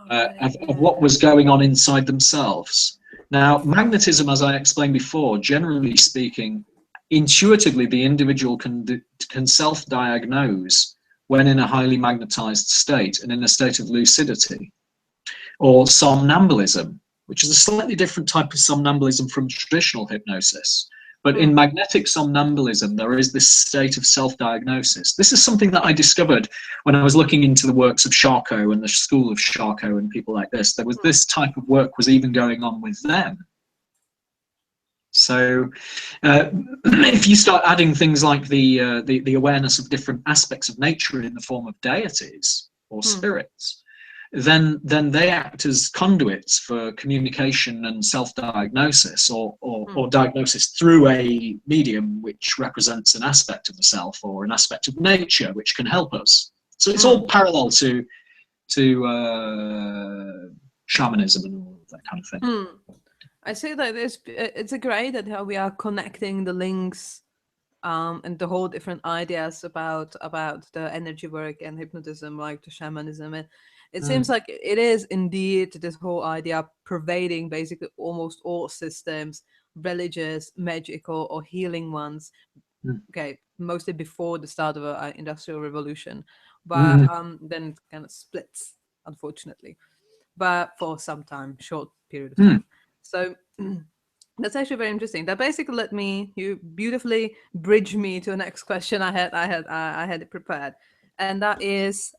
of what was going on inside themselves. Now, magnetism, as I explained before, generally speaking, intuitively, the individual can self-diagnose when in a highly magnetized state and in a state of lucidity, or somnambulism, which is a slightly different type of somnambulism from traditional hypnosis. But in magnetic somnambulism, there is this state of self-diagnosis. This is something that I discovered when I was looking into the works of Charcot and the school of Charcot and people like this. There was this type of work was even going on with them. So if you start adding things like the awareness of different aspects of nature in the form of deities or spirits, then they act as conduits for communication and self-diagnosis, or diagnosis through a medium which represents an aspect of the self or an aspect of nature which can help us. So it's all parallel to shamanism and all of that kind of thing. I say that it's great that how we are connecting the links and the whole different ideas about the energy work and hypnotism, like to shamanism. And it seems like it is indeed this whole idea pervading basically almost all systems, religious, magical, or healing ones. Okay, mostly before the start of the Industrial Revolution, but then it kind of splits, unfortunately. But for some time, short period of time. So that's actually very interesting. That basically you beautifully bridge me to the next question I had it prepared, and that is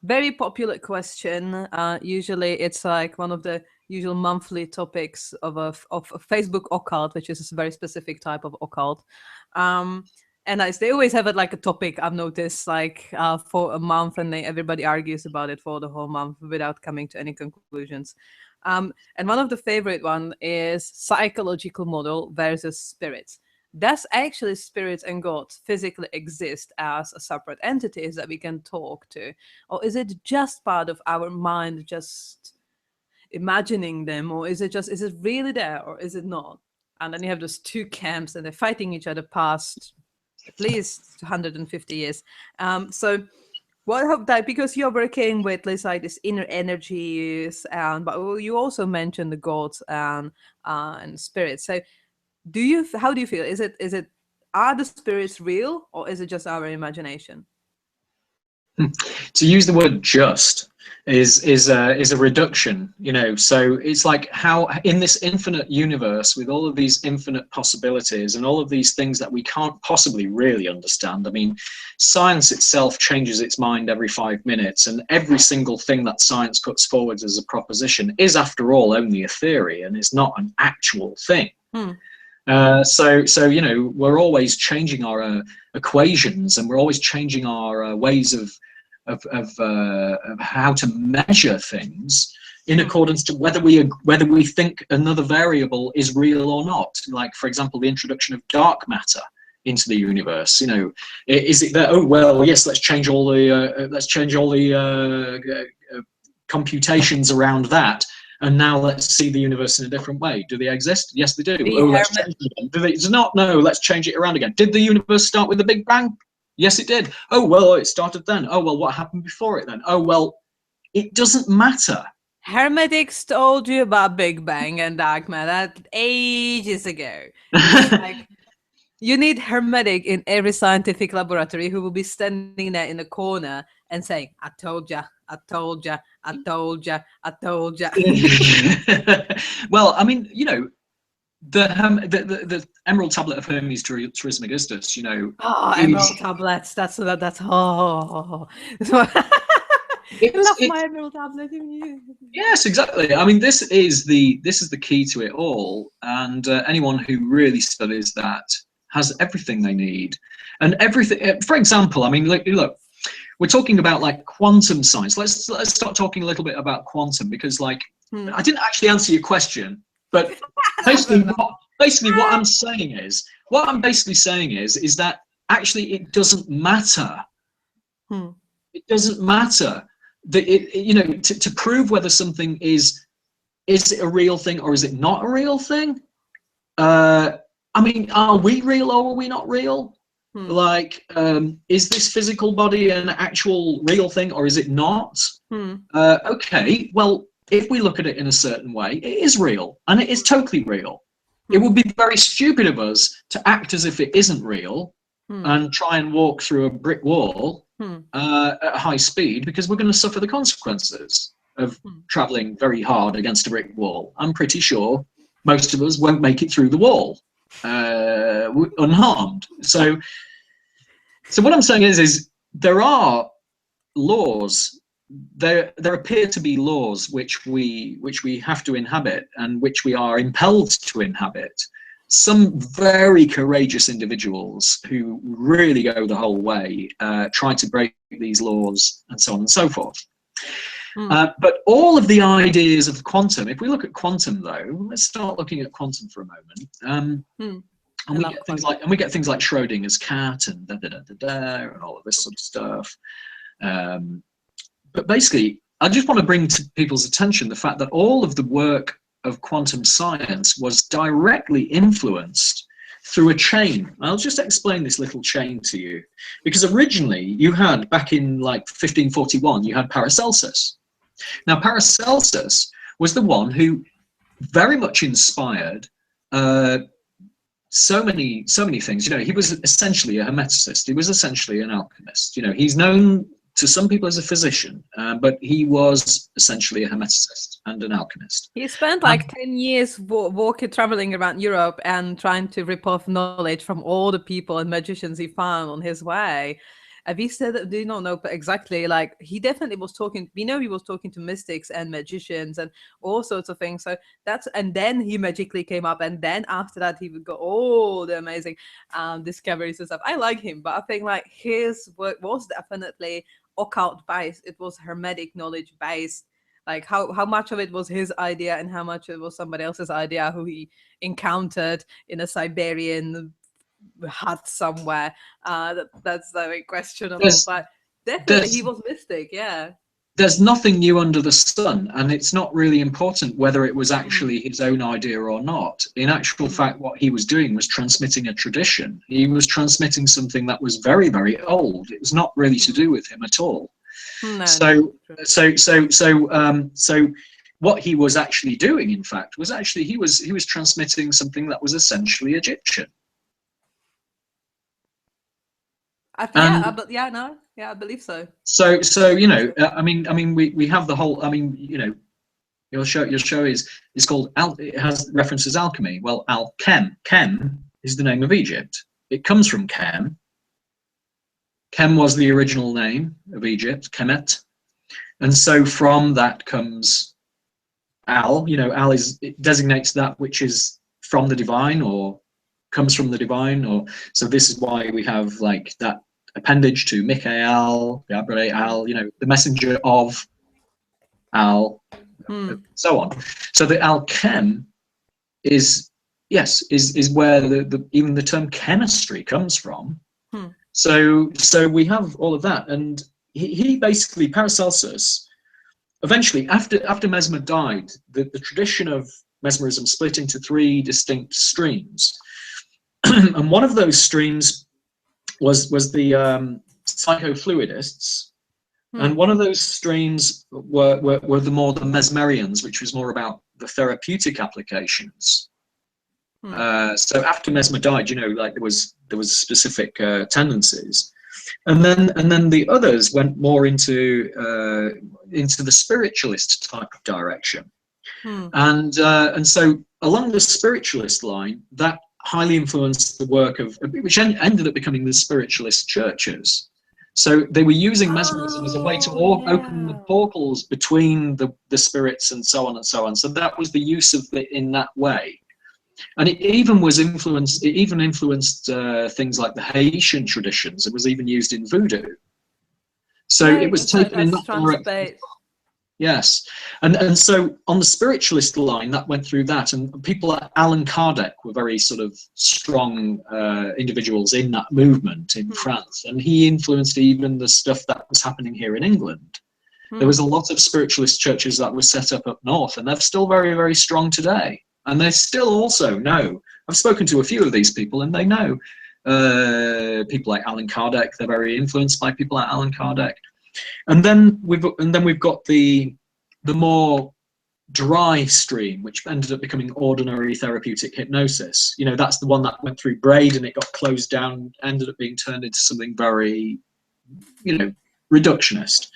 very popular question. Usually, it's like one of the usual monthly topics of a Facebook occult, which is a very specific type of occult. And they always have it like a topic. I've noticed, like for a month, and everybody argues about it for the whole month without coming to any conclusions. And one of the favorite one is psychological model versus spirits. Does actually spirits and gods physically exist as a separate entities that we can talk to? Or is it just part of our mind just imagining them? Or is it really there or is it not? And then you have those two camps and they're fighting each other past at least 150 years. So what hope that, because you're working with, let's say, this inner energies, but you also mentioned the gods and spirits. So how do you feel? Is it are the spirits real or is it just our imagination? To use the word "just" is a reduction, you know. So it's like how in this infinite universe with all of these infinite possibilities and all of these things that we can't possibly really understand. I mean, science itself changes its mind every 5 minutes, and every single thing that science puts forward as a proposition is, after all, only a theory and is not an actual thing. So you know, we're always changing our equations, and we're always changing our ways of how to measure things in accordance to whether we think another variable is real or not. Like, for example, the introduction of dark matter into the universe. You know, is it that? Oh well, yes. Let's change all the computations around that. And now let's see the universe in a different way. Do they exist? Yes, they do. Let's change it again. Do they not? No, let's change it around again. Did the universe start with the Big Bang? Yes, it did. Oh, well, it started then. Oh, well, what happened before it then? Oh, well, it doesn't matter. Hermetics told you about Big Bang and dark matter ages ago. Like, you need hermetic in every scientific laboratory who will be standing there in the corner and saying, I told ya, I told ya, I told ya, I told ya. Well, I mean, you know, the Emerald Tablet of Hermes Trismegistus, you know. Oh, Emerald Tablets. That's oh. I love my Emerald Tablet. Yes, exactly. I mean, this is the key to it all, and anyone who really studies that has everything they need, and everything. For example, I mean, look, we're talking about like quantum science. Let's start talking a little bit about quantum, because like I didn't actually answer your question, but basically what I'm saying is that actually it doesn't matter. It doesn't matter that to prove whether something is it a real thing or is it not a real thing. I mean, are we real or are we not real? Like, is this physical body an actual real thing or is it not? Okay, well, if we look at it in a certain way, it is real, and it is totally real. It would be very stupid of us to act as if it isn't real and try and walk through a brick wall at high speed, because we're going to suffer the consequences of traveling very hard against a brick wall. I'm pretty sure most of us won't make it through the wall unharmed. So what I'm saying is there are laws. There appear to be laws which we have to inhabit and which we are impelled to inhabit. Some very courageous individuals who really go the whole way try to break these laws and so on and so forth. But all of the ideas of quantum, if we look at quantum though, let's start looking at quantum for a moment. And we get things like Schrodinger's cat and and all of this sort of stuff. But basically, I just want to bring to people's attention the fact that all of the work of quantum science was directly influenced through a chain. I'll just explain this little chain to you, because originally you had, back in like 1541, you had Paracelsus. Now Paracelsus was the one who very much inspired so many things. He was essentially a hermeticist. He was essentially an alchemist. He's known to some people as a physician, but he was essentially a hermeticist and an alchemist. He spent like 10 years traveling around Europe and trying to rip off knowledge from all the people and magicians he found on his way. And he said that, do not know exactly, like he definitely was talking, he was talking to mystics and magicians and all sorts of things. So and then he magically came up, and then after that he would go all the amazing discoveries and stuff. I like him, but I think like his work was definitely occult based. It was hermetic knowledge based. Like how much of it was his idea and how much it was somebody else's idea who he encountered in a Siberian hut somewhere. That's very questionable, but definitely he was mystic. Yeah, there's nothing new under the sun, and it's not really important whether it was actually his own idea or not. In actual fact, what he was doing was transmitting a tradition. He was transmitting something that was very, very old. It was not really to do with him at all. So what he was actually doing, in fact, was actually he was transmitting something that was essentially Egyptian. I believe so. So I mean, we have the whole. I mean, your show is called it has references alchemy. Well, Chem is the name of Egypt. It comes from Chem. Chem was the original name of Egypt, Kemet, and so from that comes Al. Al it designates that which is from the divine or comes from the divine, or so this is why we have like that appendage to Michael, Gabriel, the messenger of Al, so on. So the alchem is where even the term chemistry comes from. So we have all of that, and he basically, Paracelsus, eventually after Mesmer died, the tradition of mesmerism split into three distinct streams. And one of those streams was the psychofluidists, and one of those streams were the Mesmerians, which was more about the therapeutic applications. So after Mesmer died, like there was specific tendencies, and then the others went more into the spiritualist type of direction, and so along the spiritualist line, that highly influenced the work of, which ended up becoming the spiritualist churches. So they were using mesmerism as a way to open the portals between the spirits and so on and so on. So that was the use of it in that way. And it even was influenced. It even influenced things like the Haitian traditions. It was even used in voodoo. So Yeah, it was so taken in that direction. Yes, and so on the spiritualist line, that went through that, and people like Allan Kardec were very sort of strong individuals in that movement in France, and he influenced even the stuff that was happening here in England. There was a lot of spiritualist churches that were set up north, and they're still very, very strong today. And they still also know. I've spoken to a few of these people, and they know people like Allan Kardec. They're very influenced by people like Allan Kardec. And then we've got the more dry stream, which ended up becoming ordinary therapeutic hypnosis. You know, that's the one that went through Braid and it got closed down, ended up being turned into something very, you know, reductionist.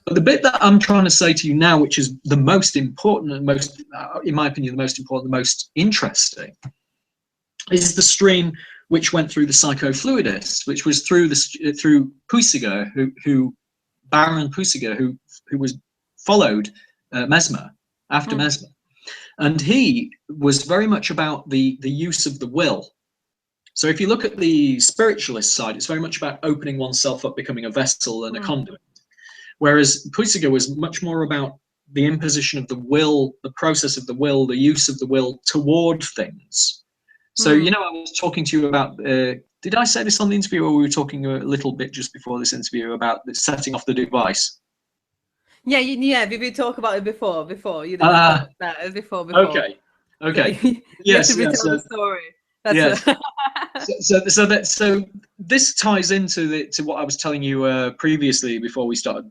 But the bit that I'm trying to say to you now, which is the most important and most, in my opinion, the most important, the most interesting, is the stream which went through the psychofluidists, which was through Puisiger, who Baron Puisiger, who was followed Mesmer after Mesmer, and he was very much about the use of the will. So if you look at the spiritualist side, it's very much about opening oneself up, becoming a vessel and a conduit. Whereas Puisiger was much more about the imposition of the will, the process of the will, the use of the will toward things. So, you know, I was talking to you about, did I say this on the interview, or we were talking a little bit just before this interview about setting off the device? Yeah, we talked about it before you didn't tell that before. Okay. So Yes, you have to retell the story. Yes. So this ties into what I was telling you previously before we started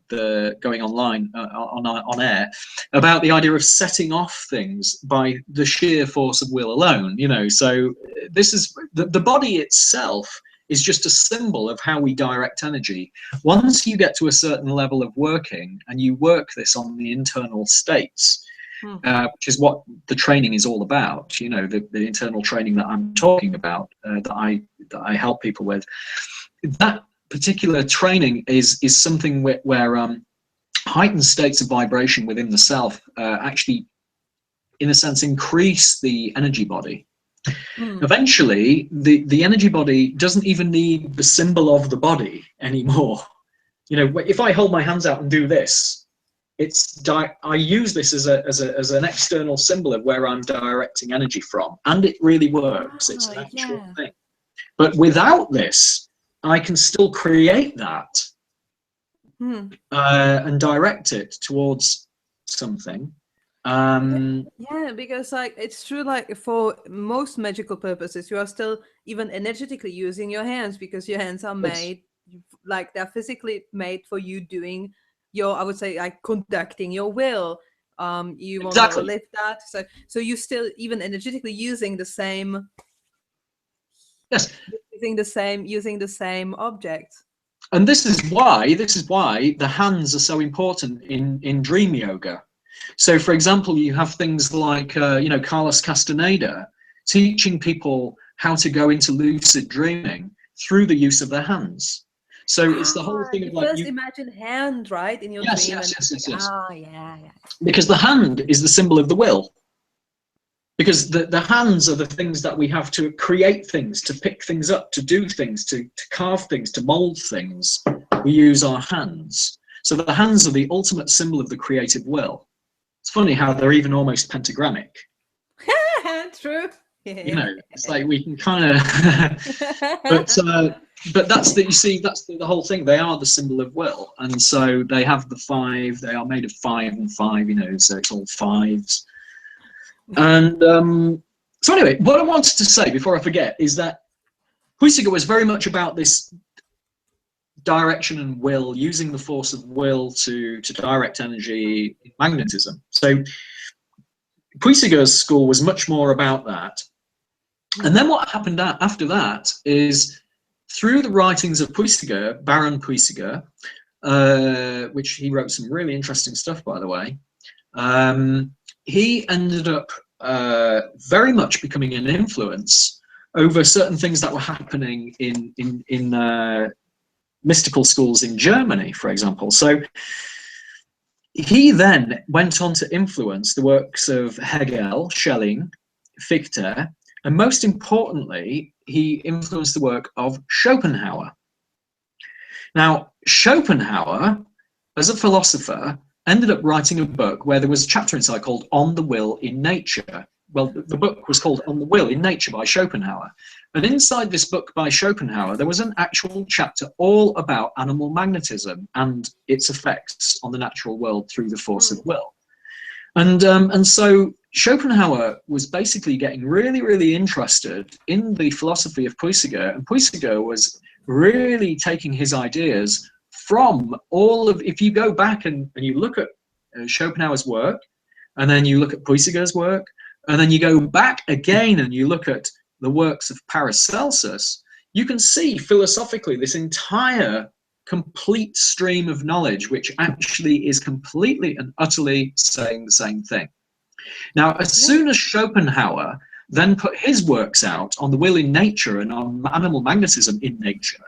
going online on air, about the idea of setting off things by the sheer force of will alone. You know, so this is the body itself is just a symbol of how we direct energy. Once you get to a certain level of working and you work this on the internal states, which is what the training is all about, you know, the internal training that I'm talking about, that I help people with. That particular training is something where heightened states of vibration within the self actually, in a sense, increase the energy body. Eventually, the energy body doesn't even need the symbol of the body anymore. You know, if I hold my hands out and do this, I use this as an external symbol of where I'm directing energy from, and it really works. It's an actual thing. But without this, I can still create that and direct it towards something. Yeah, because like it's true, like for most magical purposes, you are still even energetically using your hands, because your hands are made, like they're physically made for you doing your, I would say, like conducting your will. You want to lift that, so you still even energetically using the same. Yes. Using the same object. And this is why the hands are so important in dream yoga. So, for example, you have things like, you know, Carlos Castaneda teaching people how to go into lucid dreaming through the use of their hands. So it's the whole thing of like first imagine hand, right, in your dream. Yes. Yeah. Because the hand is the symbol of the will. Because the hands are the things that we have to create things, to pick things up, to do things, to carve things, to mold things. We use our hands. So the hands are the ultimate symbol of the creative will. It's funny how they're even almost pentagrammic. True. You know, it's like we can kind of, but that's the whole thing. They are the symbol of will, and so they have the 5. They are made of 5 and 5. You know, so it's all 5s. And so anyway, what I wanted to say before I forget is that Puisiger was very much about this direction and will, using the force of will to direct energy in magnetism. So Puisiger's school was much more about that. And then what happened after that is, through the writings of Puisiger, Baron Puisiger, which he wrote some really interesting stuff, by the way, he ended up very much becoming an influence over certain things that were happening in mystical schools in Germany, for example. So he then went on to influence the works of Hegel, Schelling, Fichte, and most importantly, he influenced the work of Schopenhauer. Now, Schopenhauer, as a philosopher, ended up writing a book where there was a chapter inside called On the Will in Nature. Well, the book was called On the Will in Nature by Schopenhauer. And inside this book by Schopenhauer, there was an actual chapter all about animal magnetism and its effects on the natural world through the force of will. And so Schopenhauer was basically getting really, really interested in the philosophy of Puisiger, and Puisiger was really taking his ideas from all of, if you go back and you look at Schopenhauer's work, and then you look at Puisiger's work, and then you go back again and you look at the works of Paracelsus, you can see philosophically this entire complete stream of knowledge, which actually is completely and utterly saying the same thing. Now, as soon as Schopenhauer then put his works out on the will in nature and on animal magnetism in nature,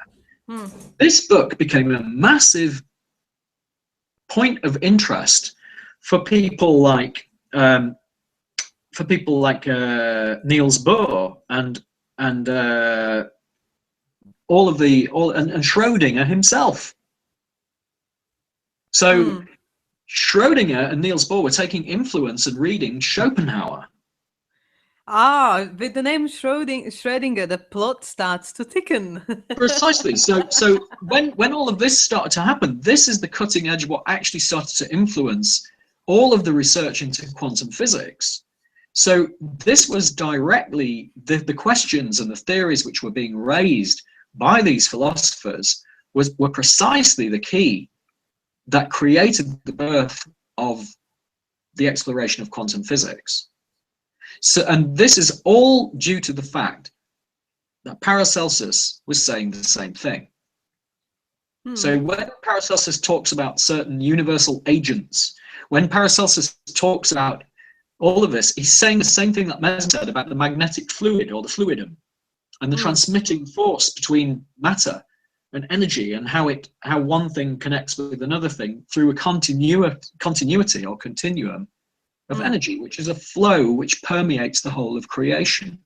this book became a massive point of interest for people like Niels Bohr and Schrödinger himself. So Schrödinger and Niels Bohr were taking influence and reading Schopenhauer. Ah, with the name Schrödinger, the plot starts to thicken. Precisely. So when all of this started to happen, this is the cutting edge of what actually started to influence all of the research into quantum physics. So this was directly the questions and the theories which were being raised by these philosophers were precisely the key that created the birth of the exploration of quantum physics. So, and this is all due to the fact that Paracelsus was saying the same thing. So when Paracelsus talks about certain universal agents, when Paracelsus talks about all of this, he's saying the same thing that Mesmer said about the magnetic fluid or the fluidum and the transmitting force between matter and energy, and how one thing connects with another thing through a continuity or continuum of energy, which is a flow which permeates the whole of creation.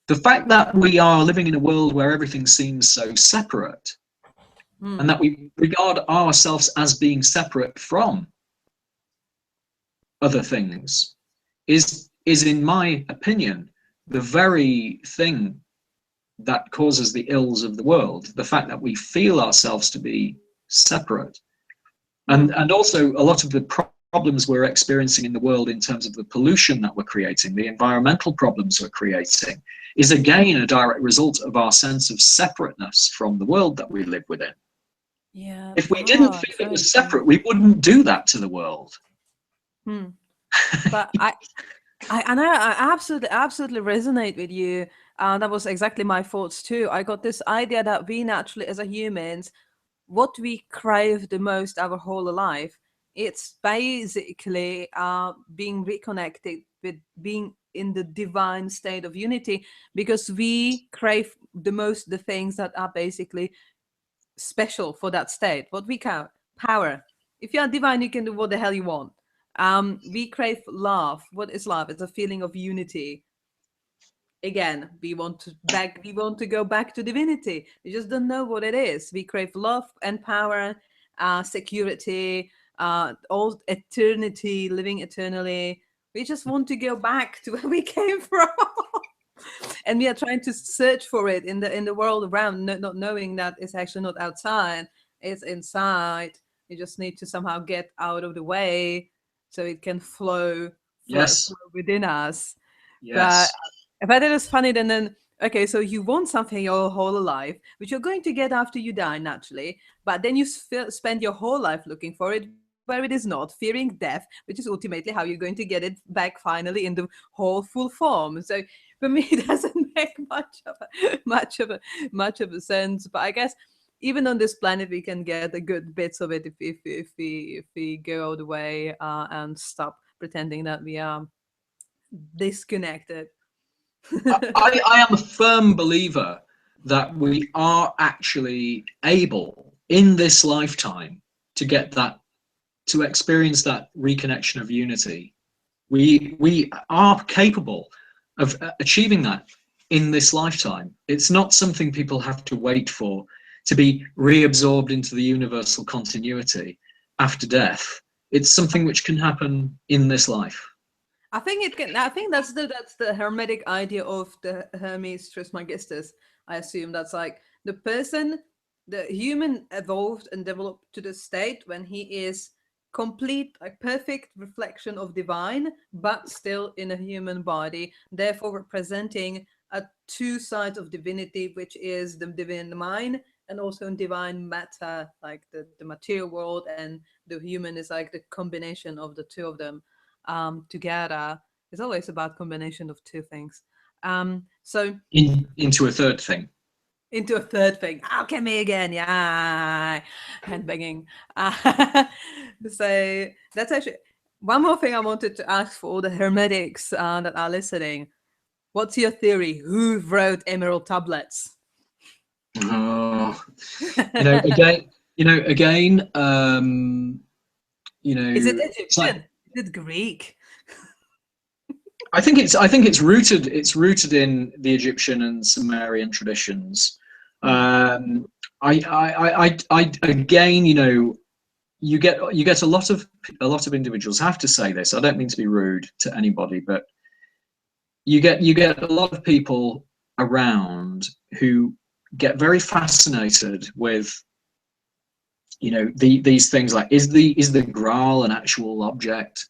The fact that we are living in a world where everything seems so separate, and that we regard ourselves as being separate from other things, is in my opinion the very thing that causes the ills of the world. The fact that we feel ourselves to be separate, and also a lot of the problems we're experiencing in the world in terms of the pollution that we're creating, the environmental problems we're creating, is again a direct result of our sense of separateness from the world that we live within. Yeah. If we didn't feel it was separate, we wouldn't do that to the world. But I absolutely resonate with you. That was exactly my thoughts too. I got this idea that we naturally, as a humans, what we crave the most our whole life, it's basically being reconnected with being in the divine state of unity, because we crave the most the things that are basically special for that state. What we count power. If you are divine, you can do what the hell you want. We crave love. What is love? It's a feeling of unity. Again, we want to go back to divinity. We just don't know what it is. We crave love and power, security, all eternity, living eternally. We just want to go back to where we came from. And we are trying to search for it in the world around, not knowing that it's actually not outside, it's inside. You just need to somehow get out of the way so it can flow within us. Yes. But it is funny. Then okay, so you want something your whole life, which you're going to get after you die naturally, but then you spend your whole life looking for it where it is not, fearing death, which is ultimately how you're going to get it back finally in the whole full form. So for me, it doesn't make much of a sense. But I guess even on this planet, we can get the good bits of it if we go all the way and stop pretending that we are disconnected. I am a firm believer that we are actually able in this lifetime to get that, to experience that reconnection of unity We are capable of achieving that in this lifetime. It's not something people have to wait for to be reabsorbed into the universal continuity after death. It's something which can happen in this life. I think it can. I think that's the hermetic idea of the Hermes Trismegistus. I assume that's like the human evolved and developed to the state when he is complete, like perfect reflection of divine, but still in a human body, therefore representing two sides of divinity, which is the divine mind and also in divine matter, like the material world, and the human is like the combination of the two of them together. It's always about combination of two things. So into a third thing. Into a third thing. Alchemy again, yeah. Handbanging. So that's actually one more thing I wanted to ask for all the hermetics that are listening. What's your theory? Who wrote emerald tablets? Oh, again, is it Egyptian? Is it Greek? I think it's rooted in the Egyptian and Sumerian traditions. I again, you get a lot of individuals. I have to say this. I don't mean to be rude to anybody, but you get a lot of people around who get very fascinated with these things like is the Graal an actual object?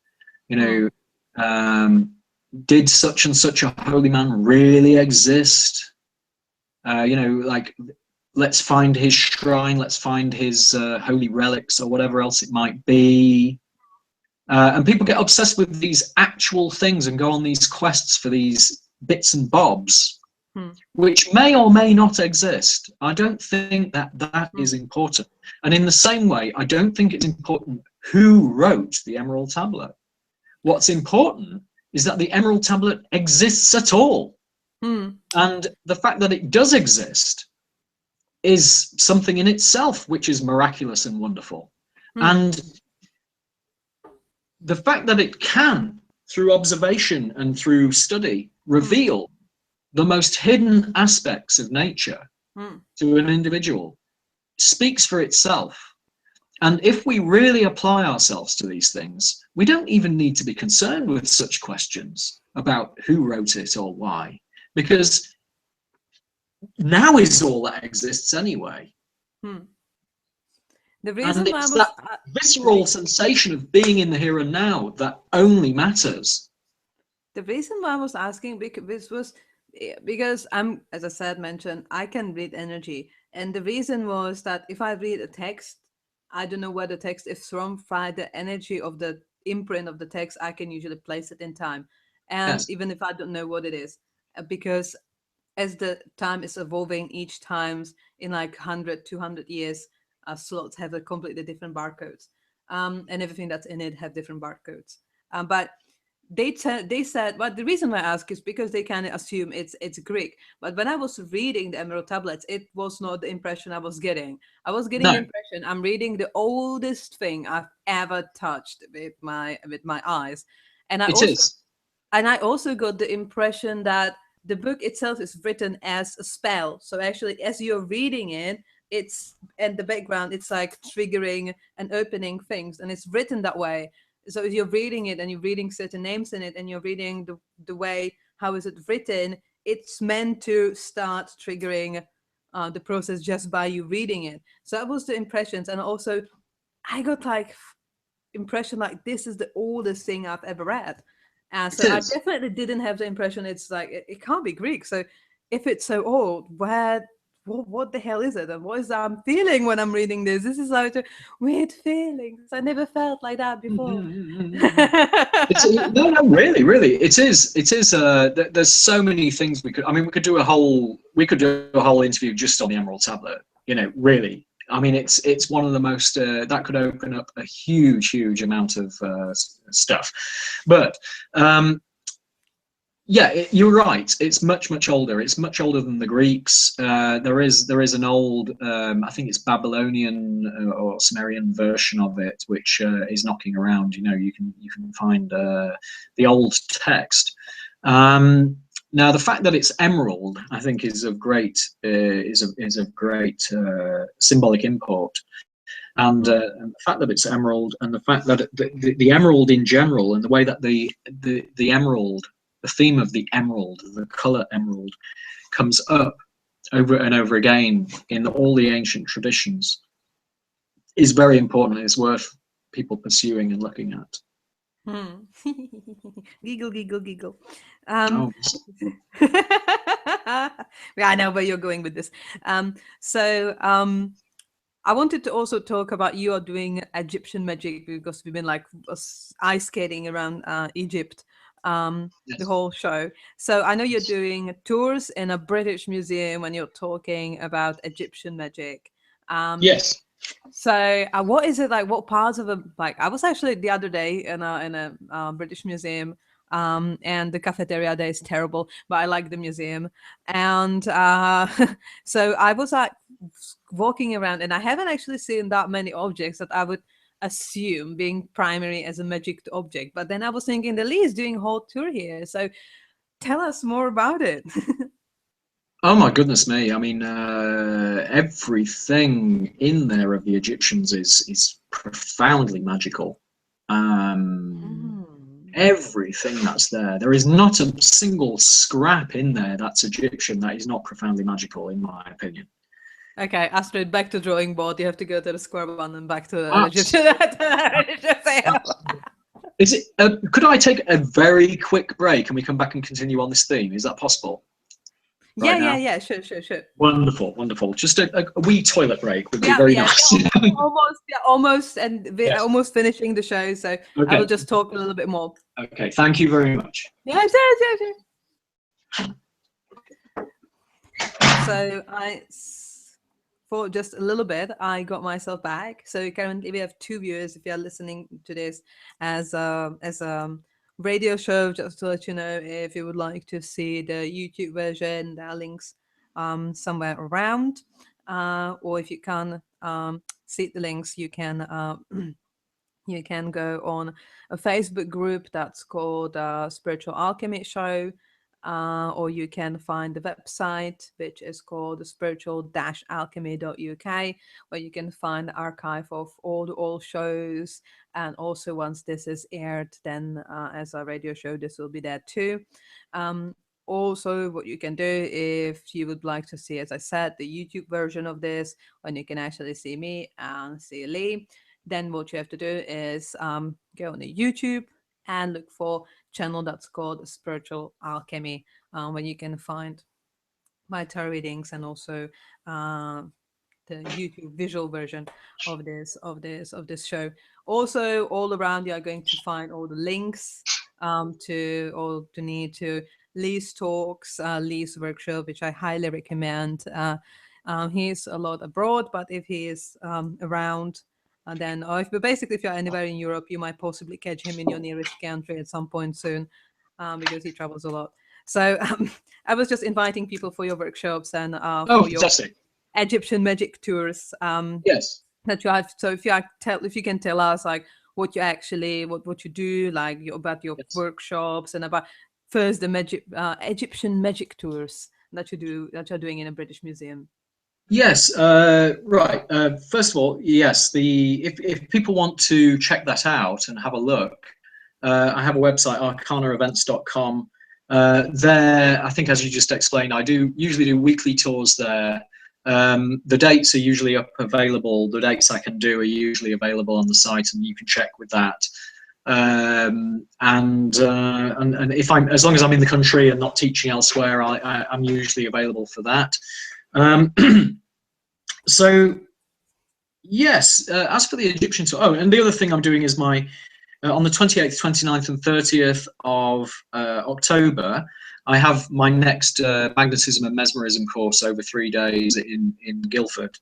Did such and such a holy man really exist? Like, let's find his shrine, let's find his holy relics or whatever else it might be. And people get obsessed with these actual things and go on these quests for these bits and bobs, which may or may not exist. I don't think that is important. And in the same way, I don't think it's important who wrote the Emerald Tablet. What's important is that the Emerald Tablet exists at all. And the fact that it does exist is something in itself which is miraculous and wonderful. And the fact that it can, through observation and through study, reveal the most hidden aspects of nature to an individual speaks for itself. And if we really apply ourselves to these things, we don't even need to be concerned with such questions about who wrote it or why, because now is all that exists anyway. The reason and it's that visceral sensation of being in the here and now that only matters. The reason why I was asking because I'm, as I said, mentioned, I can read energy. And the reason was that if I read a text, I don't know where the text is from. By the energy of the imprint of the text, I can usually place it in time. And Yes. even if I don't know what it is, because as the time is evolving, each times in like 100, 200 years, slots have a completely different barcodes. And everything that's in it have different barcodes. But they said, well, the reason why I ask is because they kind of assume it's Greek. But when I was reading the Emerald Tablets, it was not the impression I was getting. I was getting the impression I'm reading the oldest thing I've ever touched with my eyes. And I also got the impression that the book itself is written as a spell. So actually, as you're reading it, it's in the background, it's like triggering and opening things, and it's written that way. So if you're reading it and you're reading certain names in it and you're reading the way, how is it written, it's meant to start triggering the process just by you reading it. So that was the impressions. And also I got like impression like this is the oldest thing I've ever read. So I definitely didn't have the impression it's like, it can't be Greek. So if it's so old, what the hell is it? And what is that I'm feeling when I'm reading this? This is like a weird feelings. I never felt like that before. No, really. It is. There's so many things we could do a whole interview just on the Emerald Tablet. Really. I mean, it's one of the most that could open up a huge amount of stuff. But Yeah, you're right. It's much older. It's much older than the Greeks. There is an old, I think it's Babylonian or Sumerian version of it, which is knocking around. You know, you can find the old text. Now, the fact that it's emerald, I think, is of great great symbolic import. And the fact that it's emerald, and the fact that the emerald in general, and the way that the emerald, the theme of the emerald, the color emerald, comes up over and over again in all the ancient traditions, is very important and is worth people pursuing and looking at. Giggle, giggle, giggle. Oh. Yeah, I know where you're going with this. I wanted to also talk about you are doing Egyptian magic, because we've been like ice skating around Egypt the whole show. So I know you're doing tours in a British museum when you're talking about Egyptian magic. Yes. So what is it like? What parts of the, like, I was actually the other day in a British museum, and the cafeteria there is terrible, but I like the museum. And so I was like walking around, and I haven't actually seen that many objects that I would assume being primary as a magic object. But then I was thinking the Lee is doing a whole tour here, so tell us more about it. Oh my goodness me! I mean, everything in there of the Egyptians is profoundly magical. Everything that's there. There is not a single scrap in there that's Egyptian that is not profoundly magical, in my opinion. Okay, Astrid, back to drawing board. You have to go to the square one and back to the Egyptian. Is it? Could I take a very quick break and we come back and continue on this theme? Is that possible? Yeah, sure. Wonderful. Just a wee toilet break would be very nice. almost finishing the show, so okay. I will just talk a little bit more. Okay, thank you very much. Yeah. So for just a little bit, I got myself back. So currently we have 2 viewers. If you are listening to this as a radio show, just to let you know, if you would like to see the YouTube version, there are links somewhere around, or if you can see the links, you can go on a Facebook group that's called Spiritual Alchemy Show, or you can find the website, which is called spiritual-alchemy.uk, where you can find the archive of all the old shows. And also, once this is aired, then as a radio show, this will be there too. Also, what you can do if you would like to see, as I said, the YouTube version of this, when you can actually see me and see Lee, then what you have to do is go on the YouTube and look for channel that's called Spiritual Alchemy, where you can find my tarot readings and also the YouTube visual version of this show. Also, all around you are going to find all the links to Lee's talks, Lee's workshop, which I highly recommend. He's a lot abroad, but if he is around, then, or if you're anywhere in Europe, you might possibly catch him in your nearest country at some point soon, because he travels a lot. So I was just inviting people for your workshops and for your Egyptian magic tours. Yes. That you have. So if you can tell us like what you actually what you do, like about your workshops, and about first the Egyptian magic tours that you're doing in a British museum. Yes, right. First of all, yes, if people want to check that out and have a look, I have a website, arcanaevents.com. There, I think, as you just explained, I usually do weekly tours there. The dates are usually available. The dates I can do are usually available on the site, and you can check with that. And if as long as I'm in the country and not teaching elsewhere, I'm usually available for that. So yes, as for the Egyptian tour, and the other thing I'm doing is my on the 28th, 29th and 30th of October, I have my next magnetism and mesmerism course over 3 days in Guildford,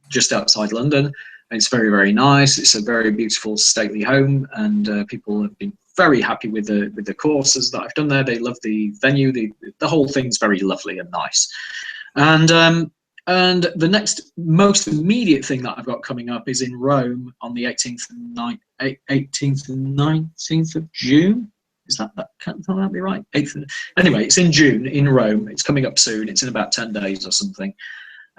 just outside London. And it's very, very nice. It's a very beautiful, stately home, and people have been very happy with the courses that I've done there. They love the venue. The whole thing's very lovely and nice. And the next most immediate thing that I've got coming up is in Rome on the 18th and 19th of June. Is that can't that be right? 8th. Anyway, it's in June in Rome. It's coming up soon. It's in about 10 days or something.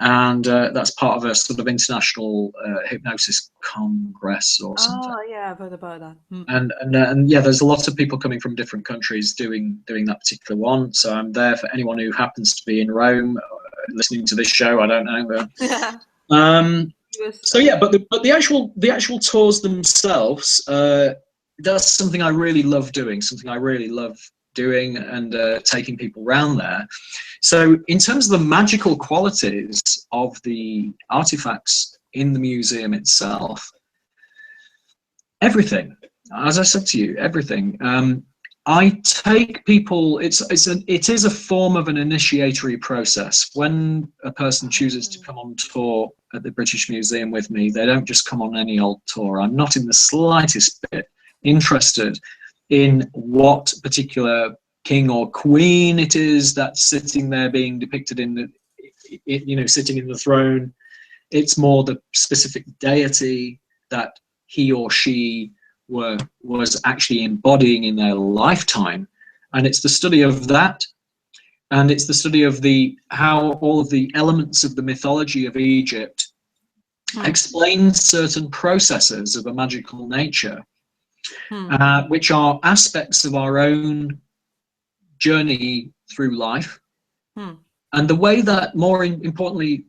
And that's part of a sort of international hypnosis congress or something. Oh, yeah, I've heard about that. And yeah, there's a lot of people coming from different countries doing that particular one. So I'm there for anyone who happens to be in Rome listening to this show. I don't know. So yeah, but the actual tours themselves, that's something I really love doing. And taking people around there. So in terms of the magical qualities of the artifacts in the museum itself, everything, as I said to you, everything. I take people, it is a form of an initiatory process. When a person chooses to come on tour at the British Museum with me, they don't just come on any old tour. I'm not in the slightest bit interested in what particular king or queen it is that's sitting there being depicted sitting in the throne. It's more the specific deity that he or she was actually embodying in their lifetime, and it's the study of that, and it's the study of how all of the elements of the mythology of Egypt explain certain processes of a magical nature, which are aspects of our own journey through life, and the way that, more importantly,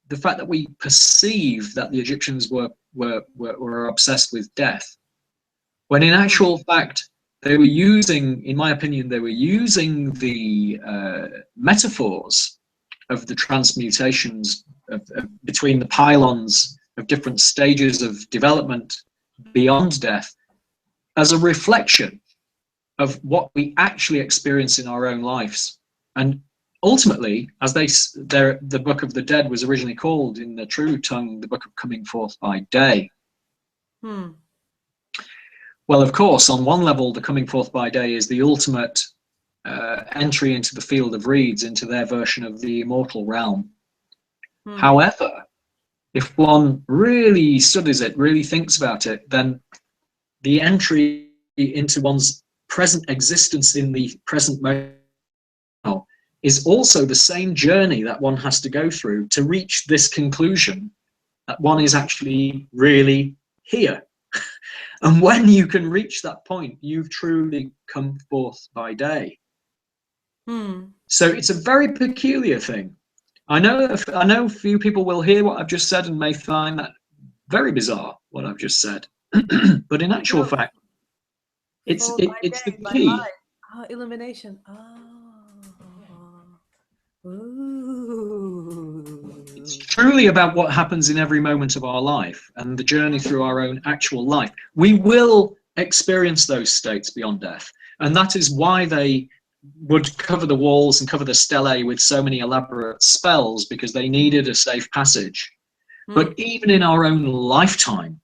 the fact that we perceive that the Egyptians were obsessed with death, when in actual fact they were using, in my opinion, they were using the metaphors of the transmutations between the pylons of different stages of development beyond death as a reflection of what we actually experience in our own lives. And ultimately, as the Book of the Dead was originally called in the true tongue, the Book of Coming Forth by Day. Well, of course, on one level, the Coming Forth by Day is the ultimate entry into the field of reeds, into their version of the immortal realm. However, if one really studies it, really thinks about it, then the entry into one's present existence in the present moment is also the same journey that one has to go through to reach this conclusion that one is actually really here. And when you can reach that point, you've truly come forth by day. So it's a very peculiar thing. I know few people will hear what I've just said and may find that very bizarre, what I've just said. But in actual fact, it's the key. Illumination. It's truly about what happens in every moment of our life and the journey through our own actual life. We will experience those states beyond death. And that is why they would cover the walls and cover the stelae with so many elaborate spells, because they needed a safe passage. But even in our own lifetime,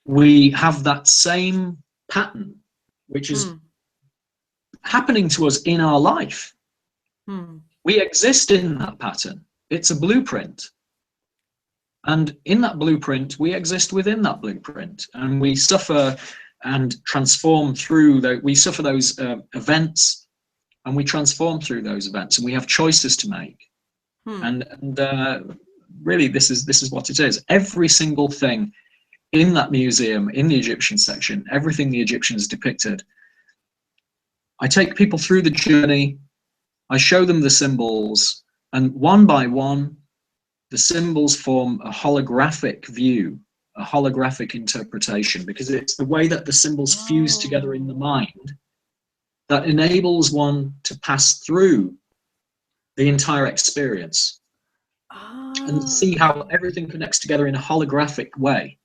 we have that same pattern, which is happening to us in our life. We exist in that pattern. It's a blueprint. And in that blueprint, we exist within that blueprint. And we suffer and transform through we suffer those events, and we transform through those events, and we have choices to make. And really, this is what it is. Every single thing in that museum, in the Egyptian section, everything the Egyptians depicted, I take people through the journey, I show them the symbols, and one by one, the symbols form a holographic view, a holographic interpretation, because it's the way that the symbols fuse together in the mind that enables one to pass through the entire experience and see how everything connects together in a holographic way.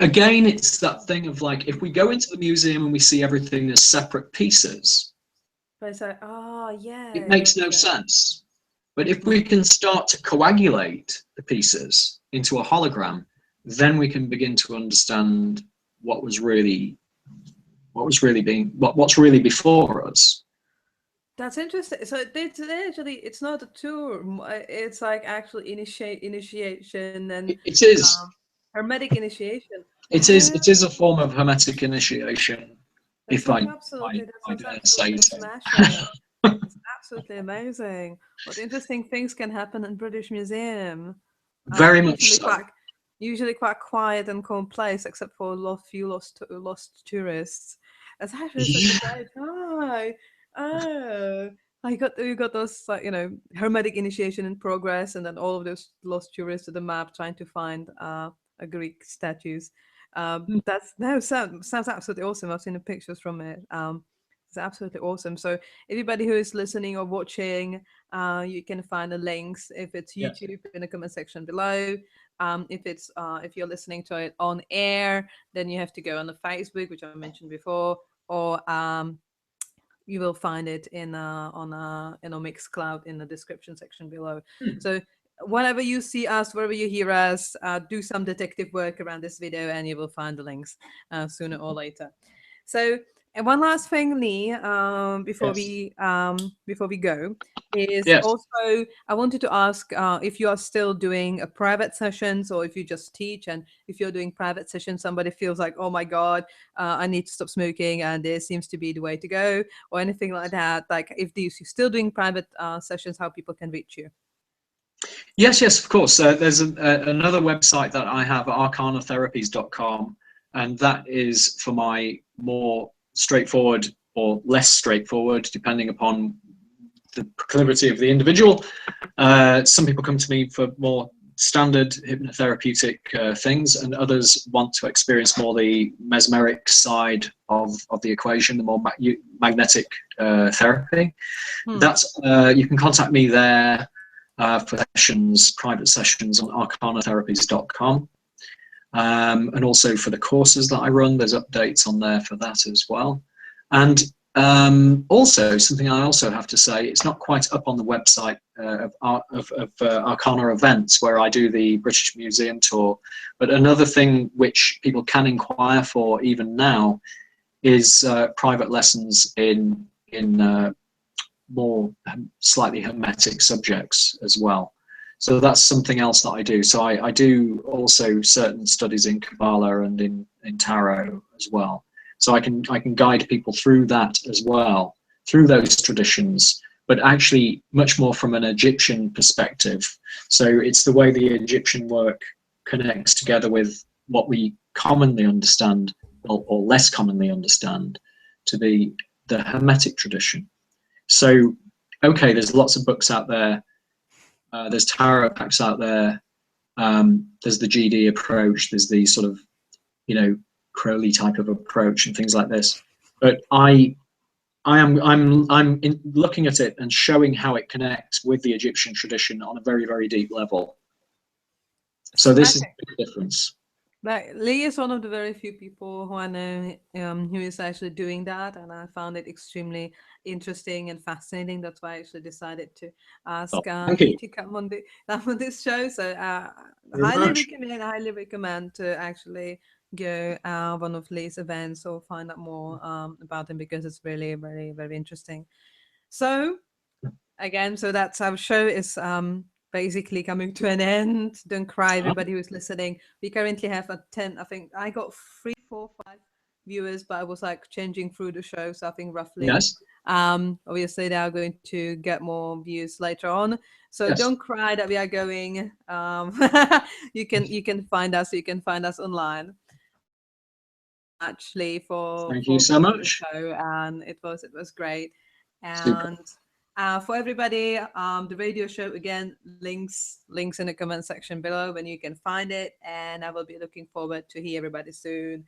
Again, it's that thing of like, if we go into the museum and we see everything as separate pieces, but it's like, it makes no sense. But if we can start to coagulate the pieces into a hologram, then we can begin to understand what was really what's really before us. That's interesting. So it's not a tour. It's like actually initiation and It is. Hermetic initiation. It is a form of hermetic initiation, That if sounds I absolutely, dare say so. smashing. It's absolutely amazing. What interesting things can happen in British Museum. Very much so. Usually quite quiet and calm place, except for few lost tourists. It's actually such a great time. Oh, you got those hermetic initiation in progress, and then all of those lost tourists to the map trying to find a Greek statues. Sounds absolutely awesome. I've seen the pictures from it. It's absolutely awesome. So everybody who is listening or watching, you can find the links if it's YouTube in the comment section below. If you're listening to it on air, then you have to go on the Facebook, which I mentioned before, or you will find it in our Mixcloud in the description section below. So whenever you see us, wherever you hear us, do some detective work around this video, and you will find the links sooner or later. So, and one last thing, Lee, before we go, is also I wanted to ask if you are still doing private sessions, or if you just teach. And if you're doing private sessions, somebody feels like, oh my God, I need to stop smoking, and this seems to be the way to go, or anything like that. Like, if you're still doing private sessions, how people can reach you. Yes, of course. There's another website that I have, arcanatherapies.com, and that is for my more straightforward or less straightforward, depending upon the proclivity of the individual. Some people come to me for more standard hypnotherapeutic things, and others want to experience more the mesmeric side of the equation, the more magnetic therapy. That's you can contact me there for sessions, private sessions, on arcanatherapies.com. And also for the courses that I run, there's updates on there for that as well. And also, something I also have to say, it's not quite up on the website of Arcana Events, where I do the British Museum tour, but another thing which people can inquire for even now is private lessons in more slightly hermetic subjects as well. So that's something else that I do. So I do also certain studies in Kabbalah and in Tarot as well. So I can guide people through that as well, through those traditions, but actually much more from an Egyptian perspective. So it's the way the Egyptian work connects together with what we commonly understand, or less commonly understand, to be the Hermetic tradition. So, okay, there's lots of books out there. There's tarot packs out there. There's the GD approach. There's the sort of, Crowley type of approach and things like this. But I'm looking at it and showing how it connects with the Egyptian tradition on a very, very deep level. So this is the big difference. Like, Lee is one of the very few people who I know who is actually doing that, and I found it extremely interesting and fascinating. That's why I actually decided to ask Lee to come on this show. So highly recommend to actually go one of Lee's events or find out more about him, because it's really very, very interesting. So again, so that's our show is basically coming to an end. Don't cry, everybody who's listening. We currently have 10, I think I got 3, 4, 5 viewers, but I was like changing through the show, so I think roughly obviously they are going to get more views later on, so don't cry that we are going. You can find us online. Actually, thank you so much. Show, and it was great. And for everybody, the radio show, again, links in the comment section below when you can find it, and I will be looking forward to hear everybody soon.